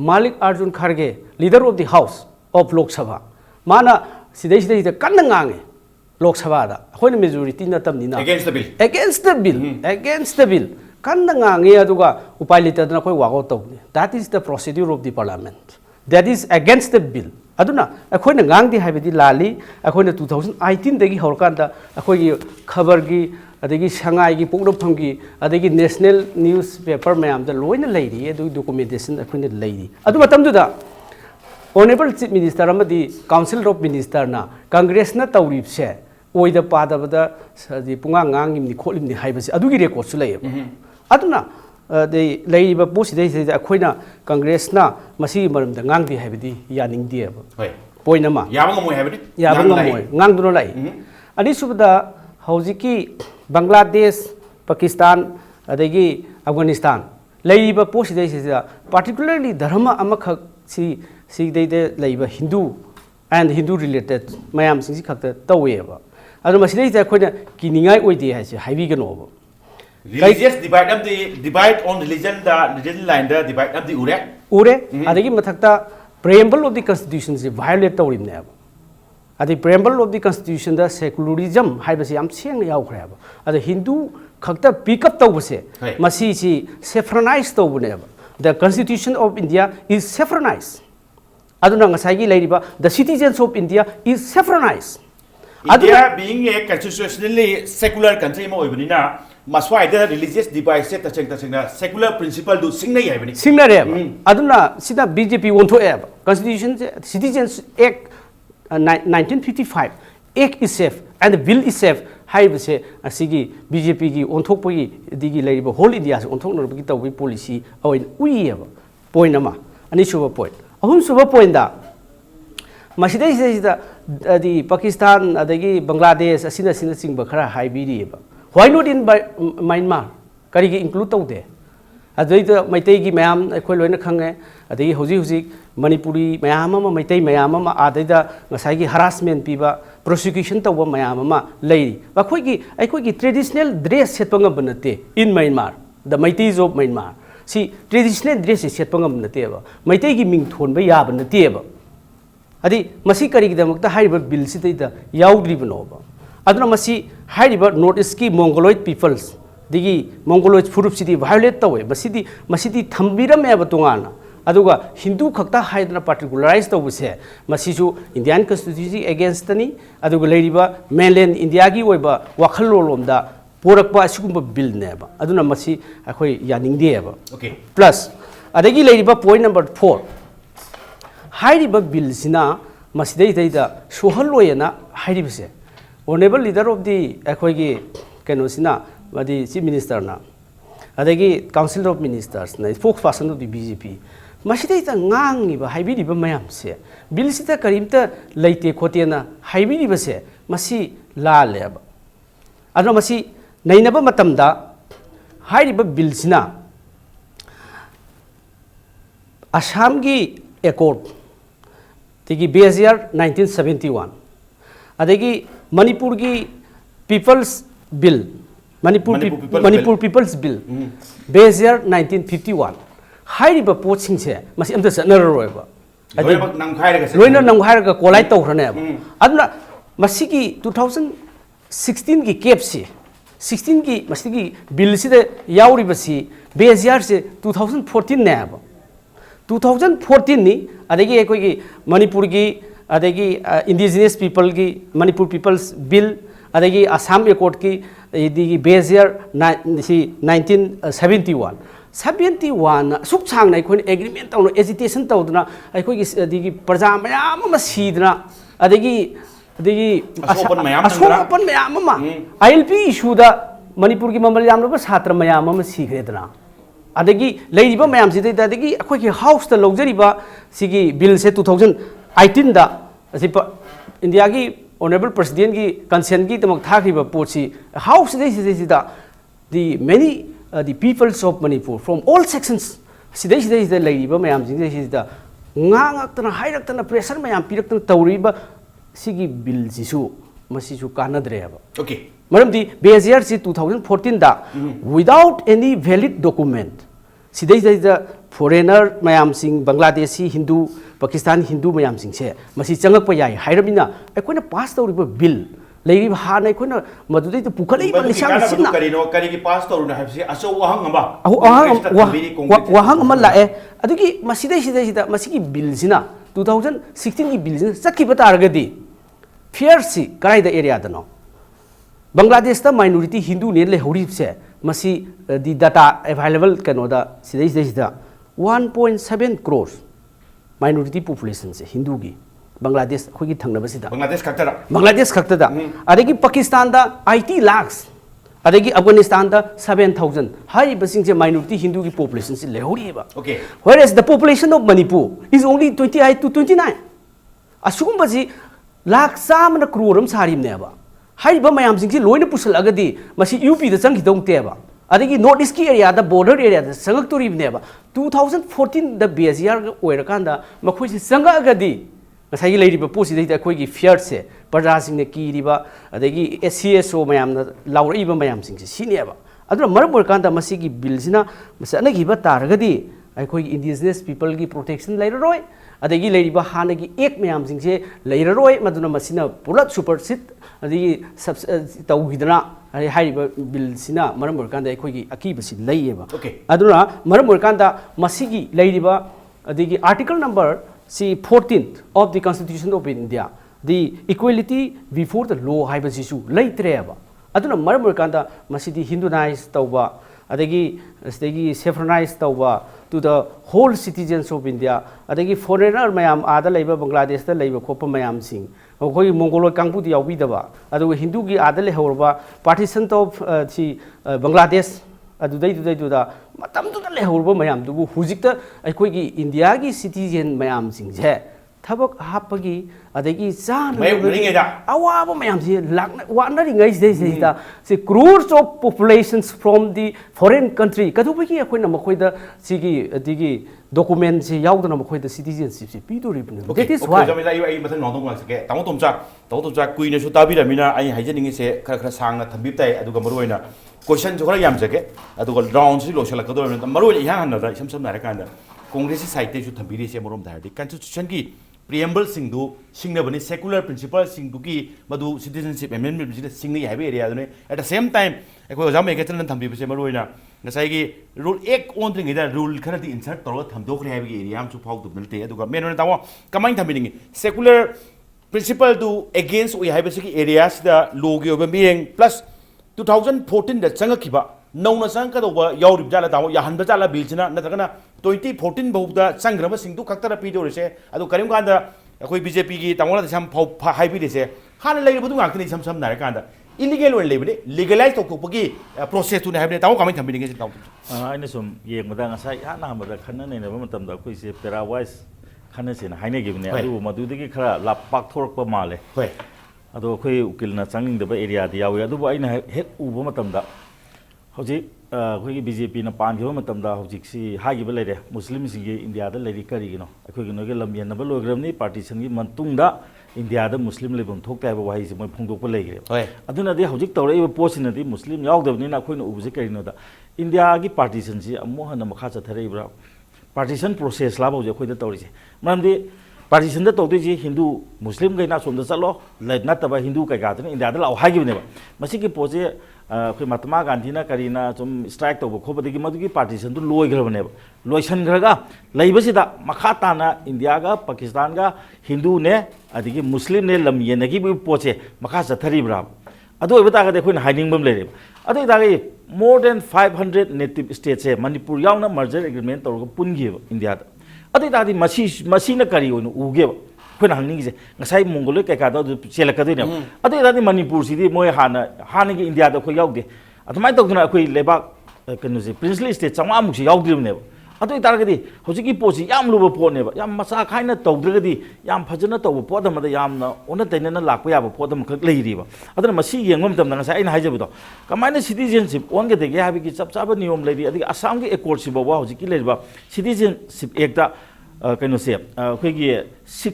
[SPEAKER 3] मालिक अर्जुन खड़गे leader of the house of Lok Sabha माना सिदे कन्न ngange लोक सभा दा अखोइन मेजॉरिटी नतमनिना अगेंस्ट द बिल कन्न ngange अदुगा उपाय लेतदना कोइ वागो तौनी that is the procedure of the parliament that is against the bill अदुना अखोइन ngang दि हाइबदि लाली अखोइन 2018 दगी हौरकांदा अखोइ खबर की अदगी संगाई की पोकदफम की अदगी नेशनल न्यूज पेपर मैम लोन लेरी अदु डॉक्यूमेंटेशन अखोइन लेरी अदु मतमदुदा ऑनरेबल चीफ मिनिस्टर अमदी काउंसिल ऑफ मिनिस्टर ना कांग्रेस ना तौरीब से ओइद पादबदा सदी पुंगा ngangiमनि खोलिमनि हाइबसे अदुगी रेकॉर्ड सु लेय अदुना दे लेरिबा पोसिदे से अखोइना कांग्रेस ना मसी मरम द ngang दि हाइबदि यानिंग दि होय पॉइंट नमा
[SPEAKER 1] याबंगमोय हाइबदि
[SPEAKER 3] याबंगमोय ngang दुनो लाई अनि सुबदा हौजिकी बांग्लादेश पाकिस्तान अदगी अफगानिस्तान ꯂꯩꯔꯤꯕ ꯄꯣꯠꯁꯤꯗꯩꯁꯤꯗ ꯄꯥꯔꯇꯤꯀꯨꯂꯔꯂꯤ ꯙꯔꯃ ꯑꯃꯈꯛ ꯁꯤꯗꯩꯗ ꯂꯩꯕ ꯍꯤꯟꯗꯨ ꯑꯦꯟ ꯍꯤꯟꯗꯨ ꯔꯤꯂꯦꯇꯦꯠ ꯃꯌꯥꯝꯁꯤꯡꯁꯤ ꯈꯛꯇ ꯇꯧꯋꯦꯕ ꯑꯗꯣ ꯃꯁꯤꯗꯩꯁꯤꯗ ꯑꯩꯈꯣꯏꯅ ꯀꯤꯅꯤꯡꯉꯥꯏ ꯑꯣꯏꯗꯦ ꯍꯥꯏꯁꯦ ꯍꯥꯏꯕꯤꯒꯅꯣꯕ
[SPEAKER 1] religious divide on religion line da divide of the
[SPEAKER 3] ure adagi mathakta preamble of the constitution se violate tawrimne adi preamble of the constitution da secularism haibase yam seng yaukhreba adi hindu khakta pick up tawbase masi si saffronized tawbune the constitution of India is saffronized aduna ngasai gi leiriba the citizens of India is saffronized
[SPEAKER 1] India being a constitutionally secular country mo ibnina maswai the religious divide set tacheng secular principle do singnai haibani
[SPEAKER 3] singnare aduna sida BJP wonto eb constitution citizens act 1955 act is safe and the bill is safe haibase asigi BJP gi onthokpagi digi leiriba whole India se onthoknobagi tawbi policy oin uieba point ama ani suba point ahum suba point da masidai sida the Pakistan adagi Bangladesh asina singba khara haibiriba why not in Myanmar karigi include tawde adai maitai gi mayam akhoi loina khange adai hoji Manipuri mayam ama maitai mayam ama adai da ngasai gi harassment piba prosecution tawba mayam ama leiri akhoi gi traditional dress setpanga banate in Myanmar the Maitais of Myanmar see traditional dress setpanga banate ba maitai gi ming thon ba ya banate ba adi masi karigidamukta haiba bill sitaida yaudribanoba aduna masi haiba notice ki mongoloid peoples digi mongoloid furup city violate tawe masidi thambiram eba tungana aduga hindu khakta haidna particularize tawse masi ju Indian constitution against ni aduga leiriba mainland India gi oiba wakhalolomda porakpa asigumba bill neba aduna masi akhoi yaningdeba
[SPEAKER 1] okay
[SPEAKER 3] plus adagi leiriba point number 4 hairiba bill sina masidai sohaloyana hairibase honorable leader of the akhoi keno sina the chief minister na adagi council of ministers na spokesperson of the BJP masidai ngangi ba haibiriba mayam se bill sita karimta leite khotena haibiriba se masi la leba adno masi nainaba matamda hairiba bill sina Assam gi accord tigi base year 1971 adagi Manipur gi people's bill Manipur people's bill base year 1951 hairiba poching se masi amta sanararoiba loina namkhairaga kolai tawhrane aduna masigi 2016 gi capsi 16 gi masigi bill sida yauribasi base year se 2014 ne aba 2014 ni adagi ekoi Manipur gi adagi indigenous people gi Manipur people's bill adagi Assam accord ki the base year 1971 suk chang na ekoi agreement tawno agitation tawduna ekoi gi adigi praja mayam ma sidna adagi asopan mayam ma ILP issue da Manipur gi mamal yamna satra mayam ma sigredna adagi leiriba mayam sidai adagi akhoi ki house ta lojariba sigi bill se 2018 da India gi honorable president gi consent gi tamak thakriba pochi house sidai da the many the peoples of Manipur from all sections sidai leiriba mayam sidai da ngangak hairak pressure mayam pirak tawriba sigi bill sisu masisu kanadreba
[SPEAKER 1] okay
[SPEAKER 3] maramdi base year 2014 da without any valid document sidai foreigner mayam sing Bangladeshi Hindu Pakistan Hindu mayam sing se masi changak pa yai hairabina ekona pass tawriba bill leiri hana ekona madudai to pukalei ba nisang sinna
[SPEAKER 1] kari gi pass tawruna habsi aso wahang amba
[SPEAKER 3] wahang ama la e adugi masidai masigi bill sina 2016 gi bill sina sakki bataragadi fierce karai da area da no Bangladesh ta minority Hindu ne le hori se masi the data available kanoda sidai 1.7 crores minority population se Hindu gi Bangladesh khogi thangnaba sida Bangladesh khakta adagi Pakistan da 80 lakhs adagi Afghanistan da 7,000 hai basing se minority Hindu gi population se le hori ba
[SPEAKER 1] okay
[SPEAKER 3] whereas the population of Manipur is only 28 to 29 asugum baji lakh samna crore am sarim ne ba haiba mayam sing si loina pusal agadi masi UP da chang hidong te ba adagi north east ki area da border area da sangak tori ne ba 2014 da BSR ga oira kan da makhoi si sanga ga di ngasai lei ri ba posi dai da khoi gi fear se parja sing ne ki ri ba adagi SCSO mayam na lauri ba mayam sing si ne ba adra maram bor kan da masi gi bill sina masana gi ba tar ga di ai khoi indigenous people gi protection lai roi adagi lei ri ba hana gi ek mayam sing se lai roi maduna masina purat super sit adagi tau gi dana ai hai ba bill sina maram bor kan da khoi gi aki ba si lai ba aduna maram bor kan da masi gi lai ri ba adagi article number see 14th of the Constitution of India, the equality before the law hai ba sisu lai treba aduna maram kanda masidi Hindunize tauba adagi saffronize tauba to the whole citizens of India adagi foreigner mayam ada laiba Bangladesh da laiba khopa mayam sing khoi Mongoloid kangpu di yawi daba adu Hindu gi ada le horba partition of si Bangladesh adudai da matam tu le horba mayam du hujikta khoi gi India gi citizen mayam sing je thabak hapagi adagi san awa ba mayam si lak wana ri ngai sei da se crores of populations from the foreign country kadu ba gi khoi na makhoi da sigi adigi document si yaw da na makhoi da citizenship si pi do ri bne
[SPEAKER 1] that is why ai mathang nong dong lak se tamo tomcha kuina su tabi ra mina ai haijaning se khara sang na thambip tai aduga maruina question jo khara yam jage aduga round si lo shala kador na maruina ihan na da sam na ra kan da congress side te su thambiri se marom da di constitution gi preamble singdu singnabani secular principle singduki madu citizenship amendment bi singni haibe area dune at the same time ekoi ojam Meghachandra thambi bise maruina ngasai gi rule ek on thing ida rule khara di insert toro thamdok re haibe area am chu phau du melte aduga men tawo kamai thambiningi secular principle du against we haibe sigi areas da logi oba being plus 2014 da changakhiba नौना संग कदोबा यावरिब जाला ताव याहनबा जाला बिलसिना नत्रगना 2014 बहुदा संग्रम सिंधु खक्तरा पीदोरसे अदो करिम कांदा अखोय BJP की तावला सम हाइबिदेसे हान लेरबदु गाक्तनि सम नार कांदा इलीगल वन लेबने लीगलाइज तोकपगी प्रोसेस तुने हाइबने ताव कमें थंबिदिगे ताव
[SPEAKER 4] आइना सुम येंगबदा ngasa याना हमदा खन्ना नैनबा मतमदा अखोयसे पेरावाइस खन्नसेना हाइनेगिबने अदु मदुदगी खरा लापाक थोरकपा माले होय अदो अखोय उकिलना चांगिंगदबा एरिया दी यावे अदु आइना हेक उबा मतमदा हौजिक अखोई बीजेपी ना पानगिबा मतमदा हौजिक सी हागिबा लेरे मुस्लिम सिंगे इंडिया दा लेरि करिगिनो अखोई नोगे लमयनबा लोग्रमनि पार्टीशन की मंतुंगदा इंडिया दा मुस्लिम लेबम थोकता है वाही से मोय फोंदोकपा लेगरे अदुना दे हौजिक तौरइबा पोसिनदि मुस्लिम यावदबनिना अखोइना उबजे करिनोदा इंडिया की पार्टीशन सी अमो हन मखा चथरेइब्रा पार्टीशन प्रोसेस लाबौजे अखोइदा तौरिसे मरमदि पार्टीशन दा तौदि हिंदू मुस्लिम गैना सोमदा चलो नतबा हिंदू कैगादना इंडिया दा लाव हागिबनेबा मसिकी पोजे अखोई महात्मा गांधी ना करीना तुम स्ट्राइक तब खोबदगी मदुगी पार्टीशन तो लोइग्रबनेब लोइसनग्रगा लैबसिदा मखा ताना इंडिया का पाकिस्तान का हिंदू ने अदिगी मुस्लिम ने लम येनगी पोचे मखा चथरीब्रा अदो इबतागदे अखोइना हाइनिंगबम लेरेब अदो इदागे मोर देन 500 नेटिव स्टेट्स से मणिपुर यावना मर्जर एग्रीमेंट तौरग पुनगिब इंडिया दा अदो इदादी मसीना करी ओइनो उगेब अखोइना हांगनिगिसे ngasai mongoloi kaikada chelakadine adu idadi manipur sidi moi hana gi india da khoi yaude adumai tawduna akhoi lebak kanu se princely state changwa muk se yaudribne adu itaragadi hojiki posi yam luba phone ba yam masa khaina tawdragadi yam phajana tawba podam da yamna ona tainana lakpa yaba podam khak leiriba aduna masi yengom tamna ngasai aina haijabudo kamaina citizenship onge dege habi ki chapchaba niyom leiri adi assam gi accord si bawa hojiki leiriba citizenship ekta कहीं से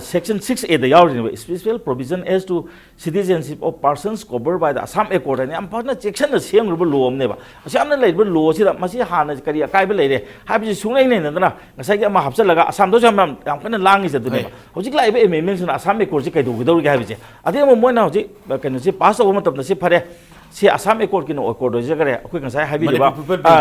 [SPEAKER 4] section 6A द यावरिन special provision as to citizenship of persons covered by the Assam Accord and am partner section the same rule law neba Assam na labor law sida masi hana kari kai be leire habi sungai ne na ngasai ga ma hapsa laga Assam do jam am kana lang is adune hojik lai be amendment na Assam Accord kai do gidor ga habi je ade mo mo na hojik kanu se pass over matab na se phare se Assam Accord kino accord je gare akoi ngasai habi ba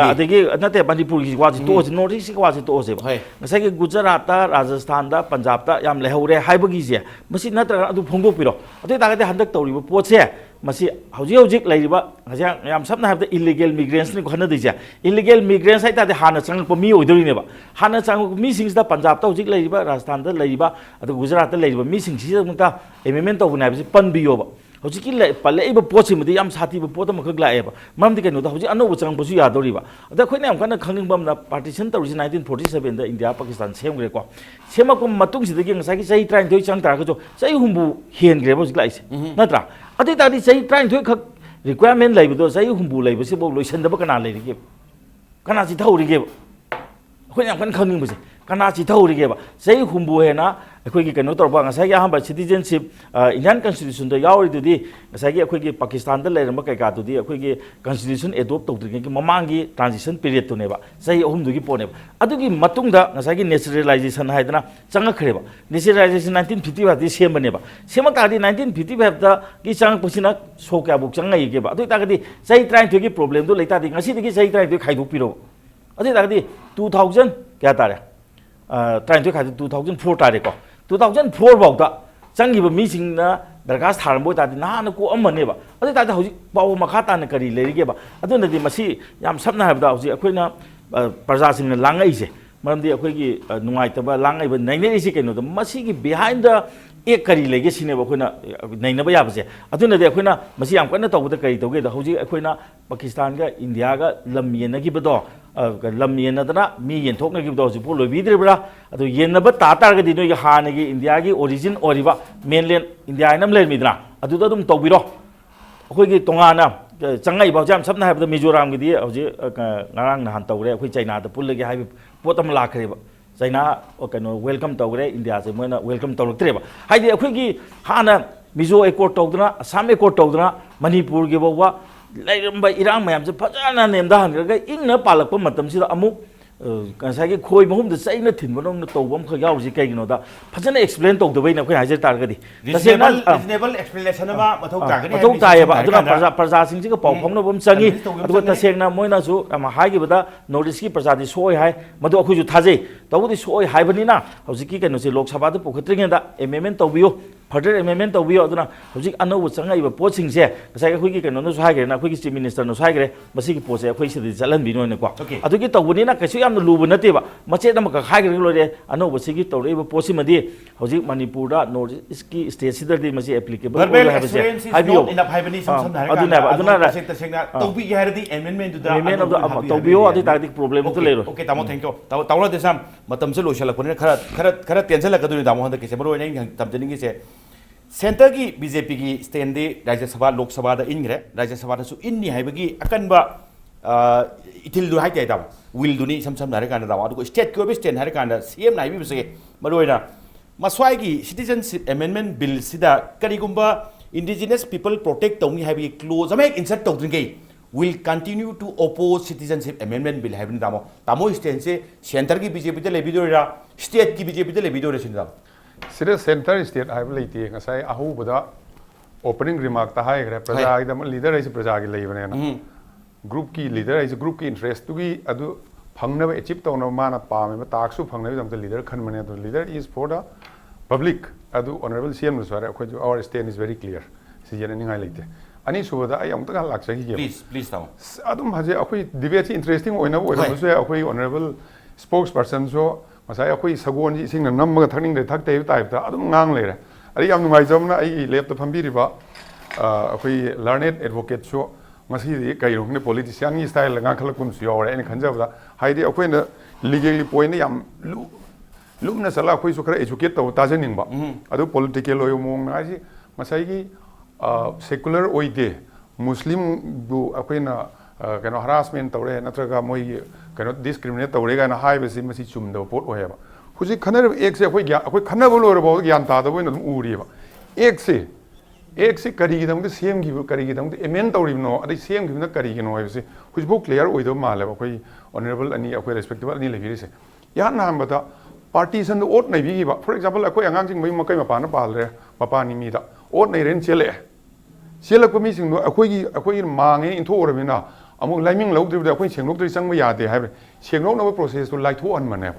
[SPEAKER 4] adegi nate Manipur gi wa to north east gi wa to se ba ngasai gi Gujarat Rajasthan da Punjab da yam lehore haibagi je masi natra adu phongdo piro adu dagade handak tawriba potse masi hojik laiba haja yam sabna habda illegal migrants ni khana dija illegal migrants hai ta de hana chang pa mi oidori ne ba hana chang mi sings da Punjab ta hojik laiba Rajasthan da laiba adu Gujarat da laiba mi sing si ta amendment to buna bi pan biyo ba hojiki pale iba pochi mudi yam sati ba potam khak lae ba mam di kanu da hoji anu chang bu su ya dori ba da khoine am kana khangning bam na partition tawri 1947 da India Pakistan semgre ko sema ko matung si de ngasai ki sai train doi chang ta ko sai humbu hen gre ba lai se natra adi ta di sai train doi khak requirement leibdo sai humbu leibo se bo loisan da ba kana leirige kana chi thaurige khoi yam kan khangning buse kana chi thaurige ba sai humbu he na akhoi gi kano torba ngasai gi ahamba citizenship Indian constitution da yauri du di ngasai gi akhoi gi Pakistan da leirama kai ka du di akhoi gi constitution adopt tawdri gi mamang gi transition period to ne ba sai ahum du gi pone ba adu gi matung da ngasai gi naturalization haidana changa khre ba naturalization 1955 di sem bane ba semak ta di 1955 da gi chang pasina so kya buk changa gi ba adu ta gi sai trying to gi problem do leita di ngasi di gi sai trying to khai du piro adu ta gi 2000 kya ta re trying to khai 2004 ta re ko 2004 bauta changiba misingna dargas tharbo ta na na ko amane ba adu ta hauji bawo makha ta na kari lerige ba adu na di masi yam sabna habda hauji akoina praja singna langai se maramdi akoi gi nungai ta ba langai ba naine isi keno da masi gi behind the ek kari lege sine ba akoina naina ba ya ba se adu na di akoina masi yam kana tawda kari tawge da hauji akoina Pakistan ga India ga lam yena gi bado lam yena dana mi yen thok na gi bado ji po loi bi dre bra adu yen na ba ta ta ga di no gi ha na gi India gi origin oriba mainland India nam len mi dana adu da dum tawbiro akoi gi tonga na changai ba jam sabna ha ba Mizoram gi di hauji ngarang na han tawre akoi China da pul gi ha bi potam la khre ba China kano welcome tawre India se moina welcome tawre ba haidi akoi gi hana Mizo accord tawdana Assam accord tawdana Manipur gi ba lairamba irang mayam se phajana nemda hangraga ingna palakpa matam sida amuk kansa gi khoi mahum da saina thin bonom na tawbam kha yaw ji kaigino da phajana explain tawda baina khoi hajer tar gadi
[SPEAKER 1] reasonable explanation ma mathau ta gani
[SPEAKER 4] mathau ta ya ba aduna praja sing ji ga paw phomna bom changi adu ta sengna moina su ama hagi bada notice ki praja di soi hai madu akhu ju thajei tawdi soi hai bani na hauji ki kano se lok sabha da pokhatring da amendment tawbiyo further amendment tawbiyo aduna hauji anau changai ba pot sing se sai khoi ki kano no sai gre na khoi ki chief minister no sai gre masi ki pose khoi si di chalan bi no ne kwa adu ki tawbuni na kasu yam lubu nate ba mache da maka khai gre lo re anau ba si ki tawre ba posi madi hauji Manipur da north east ki state sida di masi applicable
[SPEAKER 1] verbal experience is not enough haibani samsam
[SPEAKER 4] aduna
[SPEAKER 1] sengna tawbi gi haradi amendment da
[SPEAKER 4] amendment tawbiyo adu ta dik problem to le ro
[SPEAKER 1] okay tamo thank you tawla desam matam se loisala kone khara tension la kaduni damo handa kese maro nei tamjani gi se center gi BJP gi stand di Rajya Sabha Lok Sabha da ingre Rajya Sabha da su inni haibagi akanba itil du hai tai da will du ni samsam nare kana da wa du state ko stand har kana CM nai bi se maro ina maswai gi citizenship amendment bill sida karigumba indigenous people protect tawni habi close amek insert tawdringai will continue to oppose citizenship amendment bill having tamo stand se center ki BJP te lebidora state ki BJP te lebidora sinda
[SPEAKER 2] sida center state hai leite ngasai ahu bada opening remark ta hai gre praja gi dam leader ai praja gi leibane na group ki leader ai group ki interest tu gi adu phangna ba achieve tawna mana pame ba tak su phangna dam leader khan mane to leader is for the public adu honorable CM no sare ko our stand is very clear si jena ningai leite ani subada ai amta ga laksa gi
[SPEAKER 1] please tamo
[SPEAKER 2] adum haje akoi debate interesting oina oina so akoi honorable spokesperson so masai akoi sagon ji sing nam ma thakning de thak tei type ta adum ngang le re ari yam ngai jomna ai lep ta phambi ri ba akoi learned advocate so masi di kai rong ne politician ni style nga khala kun su yore en khanja ba haidi akoi na legally point yam lumna sala akoi so khara educate ta ta janing ba adu political oyo mong na ji masai gi secular oide Muslim bu akoi na kano harassment tawre natraga moi kano discriminate tawre ga na hai besi masi chumda pot oya ba huji khanar ek se akoi khana bolo ro ba gyan ta da boi na uri ba ek se kari gi dang de same gi kari gi dang de amen tawri no adi same gi na kari gi no hai besi huji bu clear oido male ba akoi honorable ani akoi respectable ani levi se ya na ba da partition the ot nai bi gi ba for example akoi angang jing mai makai ma pa na pal re papa ni mi da ot nai ren chele selak mi sing no akoi mange in tho ora mina amuk laiming lok dri da akoi senglok dri chang ma ya de hai senglok na process to lai tho an mane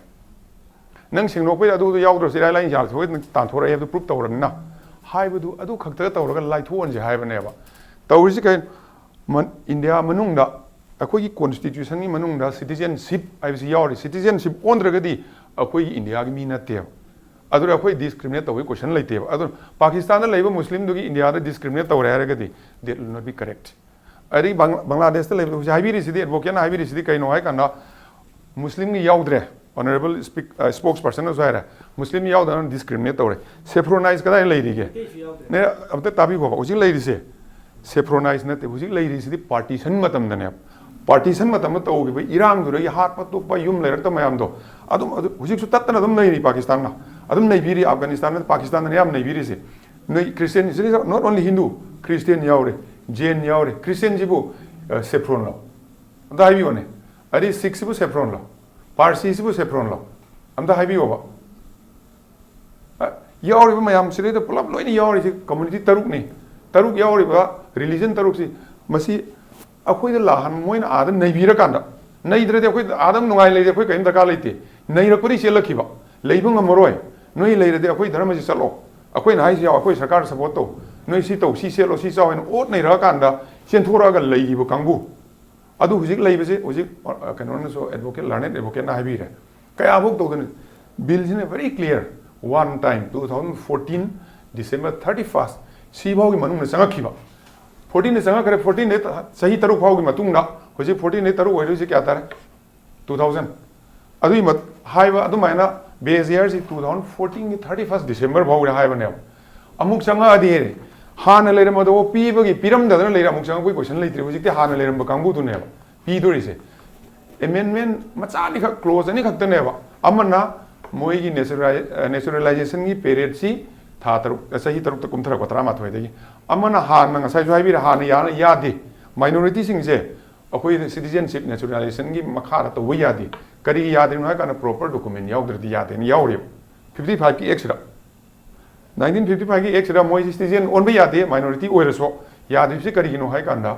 [SPEAKER 2] nang senglok pe adu yaw dro sirai lai ja thoi tan thora have to prove tawra na hai bu adu khakta tawra ga lai tho an je hai bane ba tawri si kai India manung da akoi constitution ni manung da citizenship ai si yaw citizenship on dra ga di akoi India gi mi na te adu akoi discriminate tawai question lai te adu Pakistan da leiba Muslim du gi India da discriminate tawra ha ga di that will not be correct ari Bangladesh ta leiba haibiri sidi advocate na haibiri sidi kai no hai kana Muslim gi yaudre honorable spokesperson no zaira Muslim yaud da discriminate tawre synchronize kada lai ri ge ne ab ta tabi ko uji lai ri se saffronize नते हुजिक लेरिसिदि partition मतमदने partition मतम तौगिबा इरांगदुरगी हात पतुपा yum लेरक्ता मयामदो अदुम हुजिकसु तत्तना अदुम नैरि Pakistan ना अदुम नैबिरि अफगानिस्तान पाकिस्तान ने याम नैबिरि से नै Christian is not only Hindu Christian यावरे जैन यावरे क्रिश्चियन जिबु सेफ्रोन लो अदा हाइबिओने अदि सिख सिबु सेफ्रोन लो पारसी सिबु सेफ्रोन लो अमदा हाइबिओबा यावरे मयाम सिरे पुलब लोइनि यावरे कम्युनिटी तरुक यावरे रिलीजन तरुक से मसी अखोई लाहन मोइन आदम नैबिरकांदा नैद्रदे अखोई आदम नुंगाई लेदे अखोई कहीं दरकार लेते नैरकपुरी चेलखिबा लेबो ngमरोय नोई लेरदे अखोई धर्म से चलो अखोई नाइ से अखोई सरकार सपोर्ट तो नोई सी तो सी सेलो सी चावन ओट नैरकांदा चेंथोरागा लेगिबो कांगु अदु हुजिक लेबसे हुजिक कनोनसो एडवोकेट लर्नेड एडवोकेट ना हाइबिरे कया भोग तोदन बिल जिने very clear one time 2014 December 31 सी भावगी मनुंग संगखिबा 14 ने संग करे 14 ने सही तरुक भावगी मतुंग ना हुजिक 14 ने तरुक होइरुसे क्या तारे 2000 अदुई मत हाइबा अदुमाइना बेस ईयर से 2014 की 31 डिसेंबर भाव हाइबा ने अमुक संग अदिरे हान लेरम दो पीबगी पिरम ददन लेर अमुक संग कोई क्वेश्चन लेत्रि हुजिक हान लेरम कांगु तुने पीदोरिसे अमेंडमेंट मचानी खक क्लोज अनि खक्तनेबा अमना मोइगी नेचुरलाइजेशन की पीरियड सी था तरुक सही तरुक कुमथरा को तरा माथोइदगी अमना हान नंगा हाइबिर हान यादे माइनॉरिटी सिंगसे अखोई सिटीजनशिप नेचुरलाइजेशन की मखार तो यादे करी यादे प्रॉपर डॉक्यूमेंट याउद्रदी यादे याउरे 55 की एक्ट 1955 की एक्ट मोई सिटीजन ओनब यादे माइनॉरिटी ओइरसो यादे करीगिनो है कांदा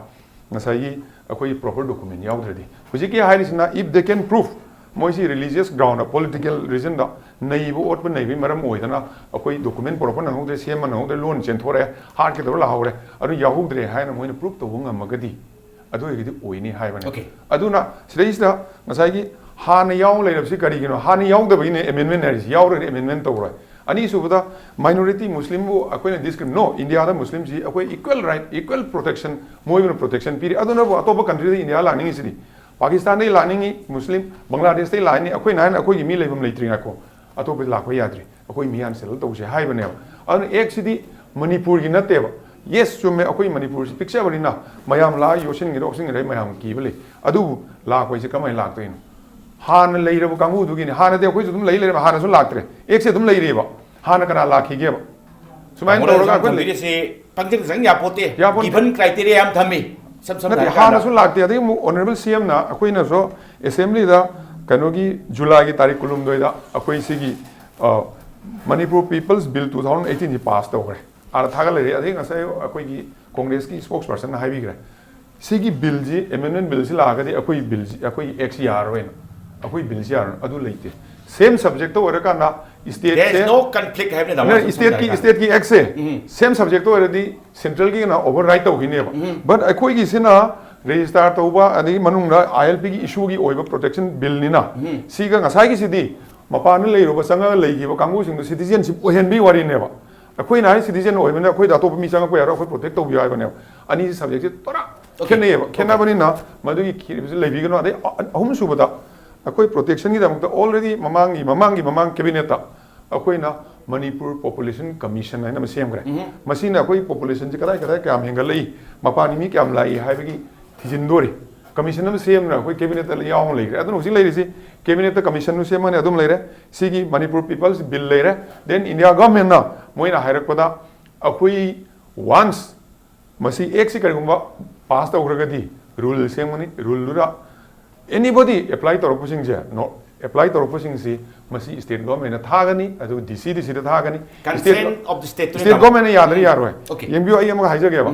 [SPEAKER 2] नसाई अखोई प्रॉपर डॉक्यूमेंट याउद्रदी हुजिकी हाइरिसना इफ दे कैन प्रूफ मोइसी रिलीजियस ग्राउंड पॉलिटिकल रीजन दा नैबो ओटब नैबी मरम ओइदना अखोई डॉक्यूमेंट प्रॉपर नहोदे सेम नहोदे लोन चेंथोरे हार्ट के दो लाहौरे अरु याहुद्रे हाइना मोइना प्रूफ तो ngमगदी अदुइगिदि ओइनी हाइबने अदुना सिदैसिदा नसाई हान याव लेरबसि करिगिनो हान याउदबगिने अमेंडमेंट हाइस याउरे अमेंडमेंट तौरय अनि सुबदा माइनॉरिटी मुस्लिम बु अखोइना डिस्क्रिमिनेट नो इंडिया दा मुस्लिम जी अखोई इक्वल राइट इक्वल प्रोटेक्शन मोइबन प्रोटेक्शन पीरि अदुना बु अतोप कंट्री दा इंडिया लानिंगिसिदि पाकिस्तान दे लानिंगी मुस्लिम बांग्लादेश दे लानि अखोइ नान अखोइ मी लेबम लेत्रिङा को अतोप लाखो याद्रि अखोइ मियान सेल तौसे हाइबने अदुना एक सिदि मणिपुर की नतेबा येस चुमे अखोइ मणिपुर से पिक्चर बनिना मयाम ला योसिन गिरो ओसिन रे मयाम कीबले अदु लाखोइसे कमाइ लाक्तोइन हान लेरब कांगु दुगिने हान दे अखोइ जुदुम लेरे हान सु लाक्तरे एक से दुम लेरेबा हान कना लाखिगेबा सुमाइन तोरगा को
[SPEAKER 1] लेसे पंक्ति जंग यापोते गिवन क्राइटेरिया याम थमी सब सब
[SPEAKER 2] हान सु लाक्ते अदि ऑनरेबल सीएम ना अखोइना सो असेंबली दा कनोगी जुलाई की तारीख कुलुम दोइदा अखोइ सिगी मणिपुर पीपल्स बिल 2018 जी पास तौरे आर थागा लेरे अदि ngасai अखोइगी कांग्रेस की स्पोक्स पर्सन हाइबिग्रे सिगी बिल जी अमेंडमेंट बिल से लागदि अखोइ बिल जी अखोइ एक्स यारोइन अखोइ बिल जी यार अदु लेते सेम सब्जेक्ट तो ओरकाना स्टेट से
[SPEAKER 1] नो कॉन्फ्लिक्ट है ने
[SPEAKER 2] स्टेट की एक्स से सेम सब्जेक्ट तो ओरदि सेंट्रल की ना ओवरराइड तौगिनेबा बट अखोइगी सिना रजिस्टर तौबा अदि मनुंगना आईएलपी की इशू की ओइबा प्रोटेक्शन बिल निना सिगा ngасai की सिदि मपान लेरोबा संगा लेगिबा कांगु सिंग सिटीजनशिप ओहेनबी वारिनेबा अखोइ नाइ सिटीजन ओइबने अखोइ दातो मी संगा को यारो अखोइ प्रोटेक्ट तौबि आइबने अनि सब्जेक्ट तोरा खेनेबा खेनाबनिना मदुगी खिरिबि लेबिगनो अदि अहुम सुबदा अखोइ प्रोटेक्शन की दमक ऑलरेडी ममांग कैबिनेट अखोइना मणिपुर पॉपुलेशन कमीशन है सेमग्रे मसीना अखोइ पॉपुलेशन से कदाई कदाई क्या हेंगलई मपानी मी क्या लाई हाइबगी थिजिंदोरी कमीशन में सेम ना कोई कैबिनेट याव लेग्रे अदुन हुजि लेरिसि कैबिनेट कमीशन नु सेमने अदुम लेरे सिगी मणिपुर पीपल्स बिल लेरे देन इंडिया गवर्नमेंट ना मोइना हाइरकपदा अखोइ वंस मसी एक से करिगुंबा पास तौरगदी रूल सेमनी रूल दुरा एनीबॉडी अप्लाई तौरपसिंगजे नो अप्लाई तौरपसिंगसी मसी स्टेट गवर्नमेंट थागनी अदु डीसी दा थागनी
[SPEAKER 1] consent of the state
[SPEAKER 2] government यादरी यारोय यंबियो आई अमगा हाइजगेबा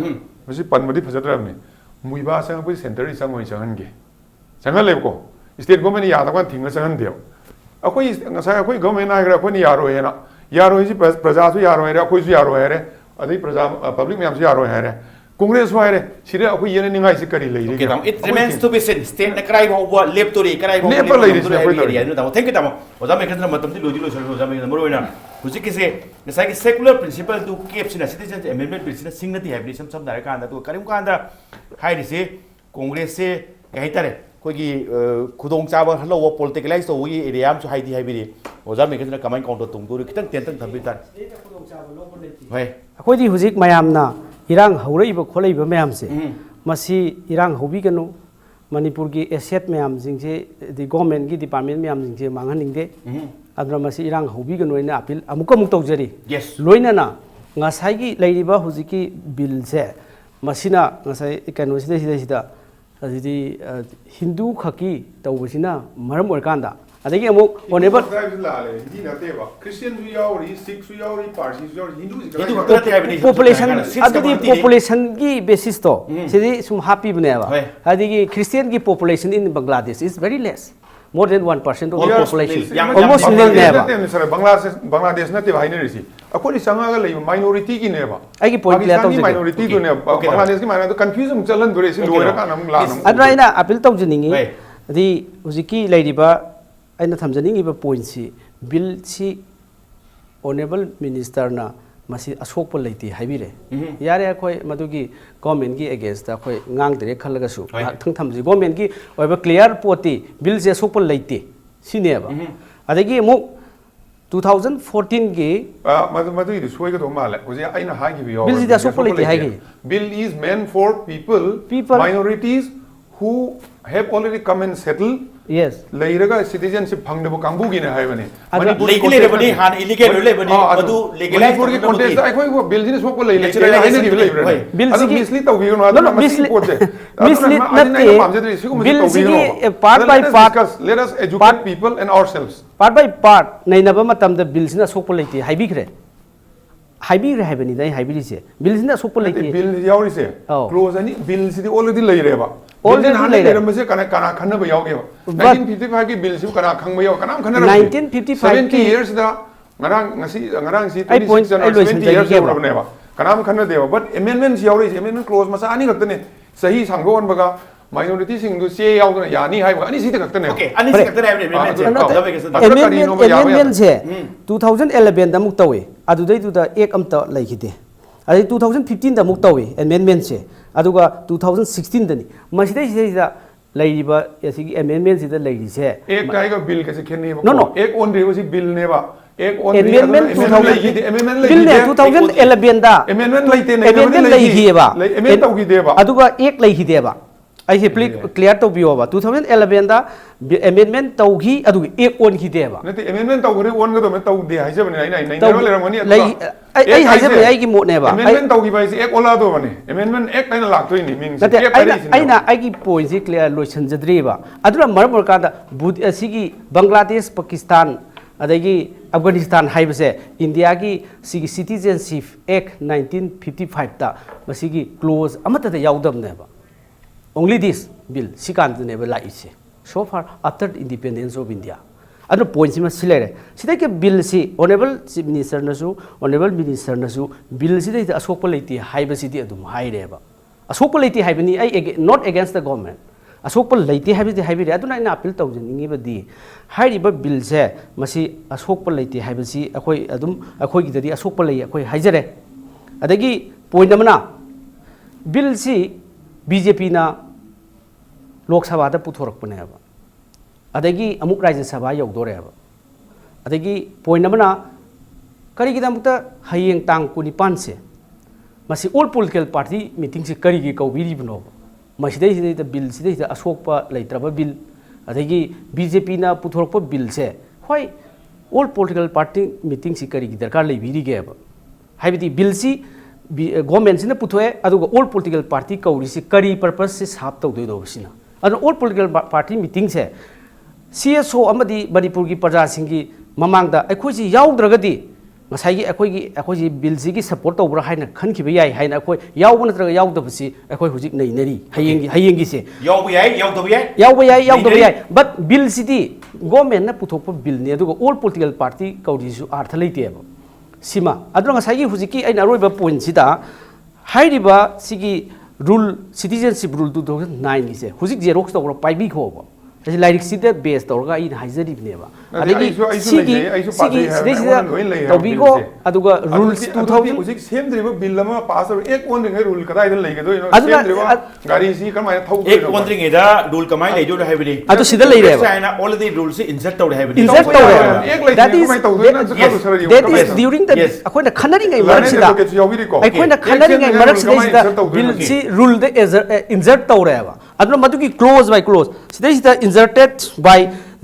[SPEAKER 2] मसी पनमदी फजद्रबने मुइबा संग कोई सेंटर संग संगनगे संगलेबको स्टेट गवर्नमेंट यादका थिंग संगनदेव अखोइ ngасai अखोइ गवर्नमेंट आइग्रा अखोइ यारोयना यारोयसी प्रजा सु यारोय रे अखोइ सु यारोय रे अदि प्रजा पब्लिक मैम सु यारोय रे कांग्रेस वायरे सिरे अखोइ येने निंगाइ से करी लेरि
[SPEAKER 1] it remains to be seen state ना क्राइ हो लेप्टोरी क्राइ हो लेप्टोरी नो थैंक यू तमो ओजा मेखन्द्र मतम दि लोदि लोसर ओजा मेखन्द्र मरोइना हुजिक किसे ngасai की सेकुलर प्रिंसिपल टू केप सिना सिटीजन अमेंडमेंट बिल सिना सिंगति हाइबि सम सम दारे कांदा तो करिम कांदा हाइरिसे कांग्रेस से कहि तारे कोगी खुदोंग चाबा हलो पॉलिटिकलाइज तो वी एरिया में हाइदि हाइबिरि ओजा मेखन्द्र कमाइन काउंटर तुंगदो खितंग टेंटंग थबि तार होय
[SPEAKER 3] अखोइदि हुजिक मयामना irang hauraiba kholaiba mayam se masi irang hobi kanu Manipur ki asset mayam jingse the government ki department mayam jingse manghaning de adra masi irang hobi kanu ina appeal amuka muk tawjari loina na ngasai gi leiriba hujiki bill se masina ngasai kanu sida adidi Hindu khaki tawbasina maram orkanda adagi amuk honorable
[SPEAKER 2] Christian Sikh
[SPEAKER 3] population adudi population ki basis to sidi sum happy buneba adigi Christian ki population in Bangladesh is very less more than 1% of the population almost nil neba
[SPEAKER 2] Bangladesh na te bhai ne risi akoi sanga ga lei minority ki neba
[SPEAKER 3] ai ki point clear
[SPEAKER 2] Pakistani minority to ne Bangladesh ki minority confusion chalan dore si loira ka nam la nam
[SPEAKER 3] adraina appeal tawjiningi adi hujiki leiriba aina thamjaningi ba point si bill si honorable minister na masi asokpa leiti haibire yare akhoi madugi government gi against ta khoi ngang dire khalaga su thang thamji government gi oiba clear poti bill je asokpa leiti sineba adagi mu 2014 gi
[SPEAKER 2] madu idi soi ga do mala oje aina ha gi biyo
[SPEAKER 3] bill je asokpa leiti haigi
[SPEAKER 2] bill is meant for people minorities who have already come and settled
[SPEAKER 3] yes
[SPEAKER 2] leiraga citizenship phangdabo kangbu gi ne haibani
[SPEAKER 1] legal lebani han illegal lebani adu legal
[SPEAKER 2] Manipur ki contest ai khoi bill jine sokko lei lei haina gi leibra
[SPEAKER 3] bill
[SPEAKER 2] adu misli taw gi no adu misli
[SPEAKER 3] bill sigi part by part
[SPEAKER 2] let us educate people and ourselves
[SPEAKER 3] part by part nainaba matam da bill sina sokko leiti haibikre haibani dai haibiri se bill sina sokko leiti
[SPEAKER 2] bill yauri se close ani bill sidi already leireba
[SPEAKER 3] already
[SPEAKER 2] leireba mase kana khanna ba yauge 1955 ki bill si kana khangba yau kana khana
[SPEAKER 3] 1955
[SPEAKER 2] 70 years da ngarang si 26 and 70 years old ne ba kana khana deba but amendments yauri amendment clause masa ani gaktane sahi sanggon baga minority sing du se yaudna yani hai ba ani si gaktane
[SPEAKER 1] okay ani si gaktane
[SPEAKER 3] amendment se 2011 da muk tawe adudai du da ek amta laikide adi 2015 da muk tawe amendment se aduga 2016 da ni masidai sida lairiba yasigi amendment sida lairi se
[SPEAKER 2] ek kai ga bill ke se khenni ba
[SPEAKER 3] no
[SPEAKER 2] ek on re si bill ne ba ek on
[SPEAKER 3] amendment 2011 da
[SPEAKER 2] amendment laite ne
[SPEAKER 3] amendment laigi ba
[SPEAKER 2] amendment taugi de ba
[SPEAKER 3] aduga ek laigi de ba ai he clear to biyo ba 2011 da amendment taugi aduga ek on ki de ba
[SPEAKER 2] nati amendment taugi on ga do me tau de hai se bani ai ro le ramani
[SPEAKER 3] ai hai se bani ai ki mo ne ba
[SPEAKER 2] amendment taugi ba si ek ola do bani amendment ek taina lak toi ni ming se
[SPEAKER 3] ke pari aina ai ki point si clear loisan jadri ba adura maramor ka da asigi Bangladesh Pakistan adagi Afghanistan haibase India ki sigi citizenship act 1955 ta masigi clause amata da yaudam ne ba only this bill sikant ne ba lai se so far after the independence of India adu point si ma silere sidai ke bill si honorable chief minister nasu honorable minister nasu bill si dai asokpa leiti haibase di adum haire ba asokpa leiti haibani ai not against the government asokpa leiti haibidi haibiri aduna ina appeal tawjani badi hairiba bill se masi asokpa leiti haibasi akoi adum akoi gi dadi asokpa lei akoi haijare adagi point amana bill si BJP na Lok Sabha da puthorakpane ba adagi amuk Rajya Sabha yaudore ba adagi point amana kari gi damukta hayeng tang kunipan se masi all political party meeting se kari gi kaubiri bno masidai sidai da bill sidai da asokpa leitraba bill adagi BJP na puthorpa bill se hoi all political party meeting si kari gi darkar leibiri ge ba haibidi bill si government sina puthoe aduga all political party kauri si kari purpose se sap tawdoi do sina adu all political party meeting se CSO amadi Manipur gi praja singi mamang da akhoi si yaudragadi ngasai gi akhoi ji bill si gi support tawbra haina khankiba yai haina akhoi yaubna traga yaudabasi akhoi hujik nei nari hayeng gi se yauba yai but bill si di government na puthokpa bill ne aduga all political party kauri su artha leite ba sima adro ngasai gi hujiki aina roiba point sida hairiba sigi rule citizenship rule 2009 gi se hujik xerox tawra paibi kho ba like सिदे base तौरगा इन हाइजरीबनेबा तौबीगो अदुगा rules 2000
[SPEAKER 2] उजिक सेमद्रिबो bill अमा pass और एक ओनरिङै रूल कदाइदा लैगदो सेमद्रिबो गाड़ी सी कमाय थौ
[SPEAKER 1] एक ओनरिङैदा रूल कमाय लैजो हाइबनी
[SPEAKER 3] अदु सिदा लैरेबा
[SPEAKER 1] चाइना ऑलरेडी रूल से इंसर्ट तौरे हाइबनी
[SPEAKER 3] इंसर्ट तौरे
[SPEAKER 2] एक लैजो कमाय थौ
[SPEAKER 3] that is during the अखोइना खनरिङै मरक्सिदा अखोइना खनरिङै मरक्सिदा बिल सी रूल दे इंसर्ट तौरेबा अदुना मदुगी क्लोज बाय क्लोज सिदा inserted by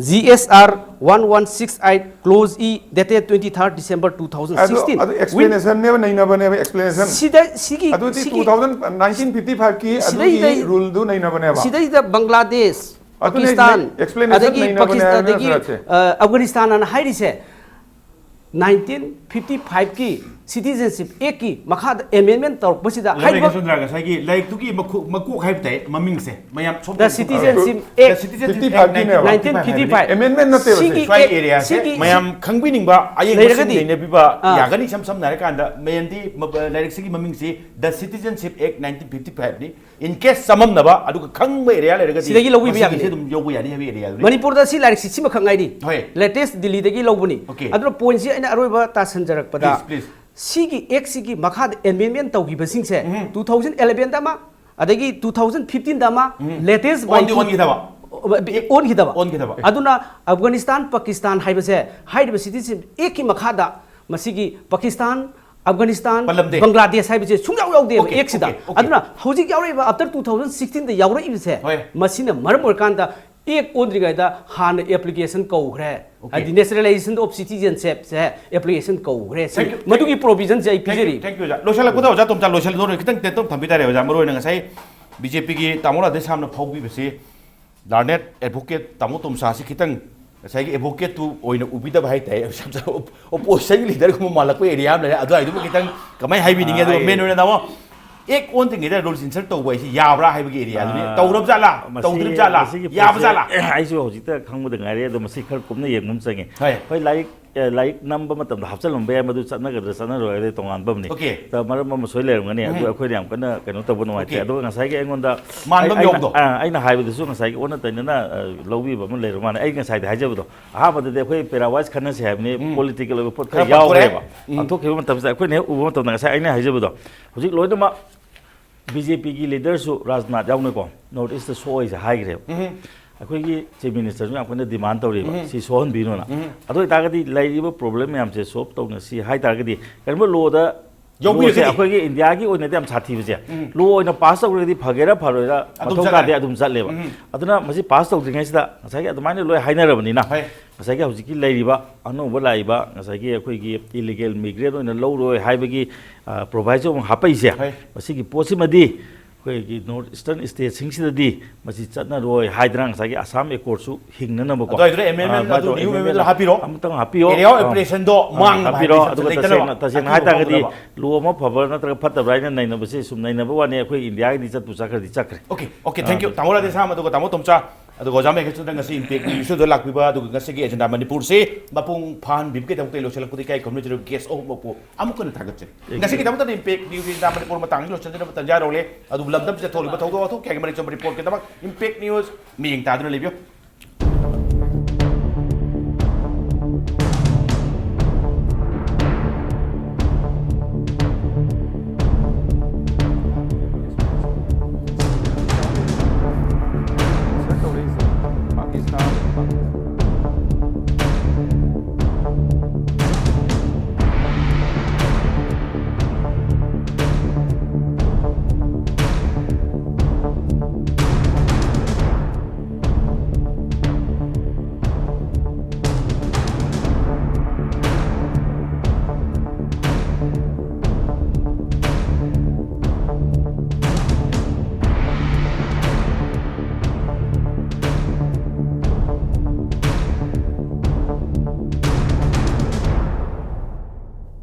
[SPEAKER 3] GSR 1168 clause E dated 23rd December 2016
[SPEAKER 2] adu explanation ne nahi na bane explanation
[SPEAKER 3] sida sigi
[SPEAKER 2] adu 1955 ki adu rule du nahi na bane ba
[SPEAKER 3] sida Bangladesh Pakistan adagi Pakistan adagi Afghanistan an hairise 1955 की citizenship एक की मखाद amendment तौर पर सिदा
[SPEAKER 1] हाइबा सुंदरगा सागी like Tuki मकु हाइबते ममिंग से मयाम सोब
[SPEAKER 3] the citizenship act 1955
[SPEAKER 2] amendment नते बसे
[SPEAKER 1] स्वाई area से मयाम खंगबिनिंगबा आयेंग सिंग ने बिबा यागनी सम सम नारे कांदा मेयंदी लाइक सिगी ममिंग से the citizenship act 1955 नि in case समम नबा अदु खंगब एरिया लेरगा
[SPEAKER 3] सिदगी लौबी बिया
[SPEAKER 1] से दुम योगु यानी हेबी एरिया
[SPEAKER 3] मणिपुर दा सी लाइक सिम खंगाई दी latest दिल्ली दगी लौबनी अदु पॉइंट से अना अरोइबा तासनजरक पदा सिगी एक सिगी मखाद एमेंडमेंट तौगिबसिंग से 2011 दा मा अदगी 2015 दा मा लेटेस्ट बाय ओन हिदबा अदुना अफगानिस्तान पाकिस्तान हाइबसे हाइब सिटीजन एक की मखादा मसिगी पाकिस्तान अफगानिस्तान बांग्लादेश हाइबसे सुंयाव यावदे एक सिदा अदुना हौजिक यावरेबा आफ्टर 2016 दा यावरेइबसे मसिना मरम ओरकांदा एक ओद्रिगाइदा हान एप्लीकेशन कौग्रे अदि नेशनलाइजेशन ऑफ सिटीजनशिप से एप्लीकेशन कौग्रे मदुगी प्रोविजन से पिजेरी
[SPEAKER 1] थैंक यू जा लोशला कुदा जा तुम चा लोशल दो खितंग ते तुम थंबि तारे जा मरोय नंग साइ बीजेपी की तामोला दे सामने फौबी बसे लार्नेट एडवोकेट तामो तुमसा से खितंग साइ एडवोकेट तु ओइन उबिदा भाई ताइ ओपोजिशन लीडर को मालक एरिया में अदु आइदु खितंग कमाय हाइबि निगे दो मेन ओइन दामो एक ओन थिंग इधर रूल्स इंसर्ट तो वैसे याबरा है बगे एरिया में तौरब जाला तौद्रिब जाला याब जाला
[SPEAKER 4] iso होजिता खंगबद ngaire do masi khar kumna yengum change hoi like number matam hapchalom be madu chatna gadra sana roide tongan bamni ta maram ma soi lerum ngani adu akhoi yam kana kano tabu no ate adu ngasai ge engonda
[SPEAKER 1] manbam yong do
[SPEAKER 4] aina haibu su ngasai ge ona tainana lobi ba mun lerum mana ai ngasai de hajabu do ha bad de akhoi Parawise khana se habni political pot kha yaw ba athok he matam sa akhoi ne ubo matam ngasai aina hajabu do hojik loida ma BJP की leader सु राजनाथ यावने को north east सोई से high grave अखोई की chief minister जो आपने demand तौरी सी सोहन बिनो ना अदो तागदी लाइबो प्रॉब्लम में हमसे सॉल्व तौना सी हाई तागदी कनबो लो दा योगी से अखोई की इंडिया की ओने दे हम साथी बजे लो ओने पास तौरी फगेरा फरोरा अथो कादे अदुम चलेबा अदुना मसी पास तौद्रिङै सिदा ngसाई अदुमाने लोय हाइनरबनी ना ngसाई की हजिकी लाइरिबा अनोबो लाइबा ngसाई की अखोई की इलीगल मिग्रेट ओने लौरोय हाइबगी प्रोवाइजर हापैसे मसी की पोछि मदी अखोई की नॉर्थ ईस्टर्न स्टेट सिंगसिददी मसी चतना रोय हाइद्रांग सागी असम एकोर्डसु हिंगननबो को
[SPEAKER 1] अदो एमएमएन अदु न्यू एमएमएन हापिरो
[SPEAKER 4] अमतंग हापियो
[SPEAKER 1] एरिया ऑपरेशन दो मांग
[SPEAKER 4] हापिरो अदु तसेंग हाइतागदी लो म फबर नत्र फतब्राइन नैनबसे सुम नैनबो वाने अखोई इंडिया की चतु चखरदी चखरे
[SPEAKER 1] ओके थैंक यू तामोला दे साम अदु तामो तुमचा अदु गोजा Meghachandra ngasi impact ni su do lakbiba अदु ngasi gi agenda manipur se bapung phan bibke tamte lo chalak pudi kai community case of mopu amukun thagat ngasi gi tamta impact news agenda manipur matang lo chandra tanja role अदु lamdam se tholi ba thogo atho kya mari chom report ke tamak impact news mi ing ta du lebyo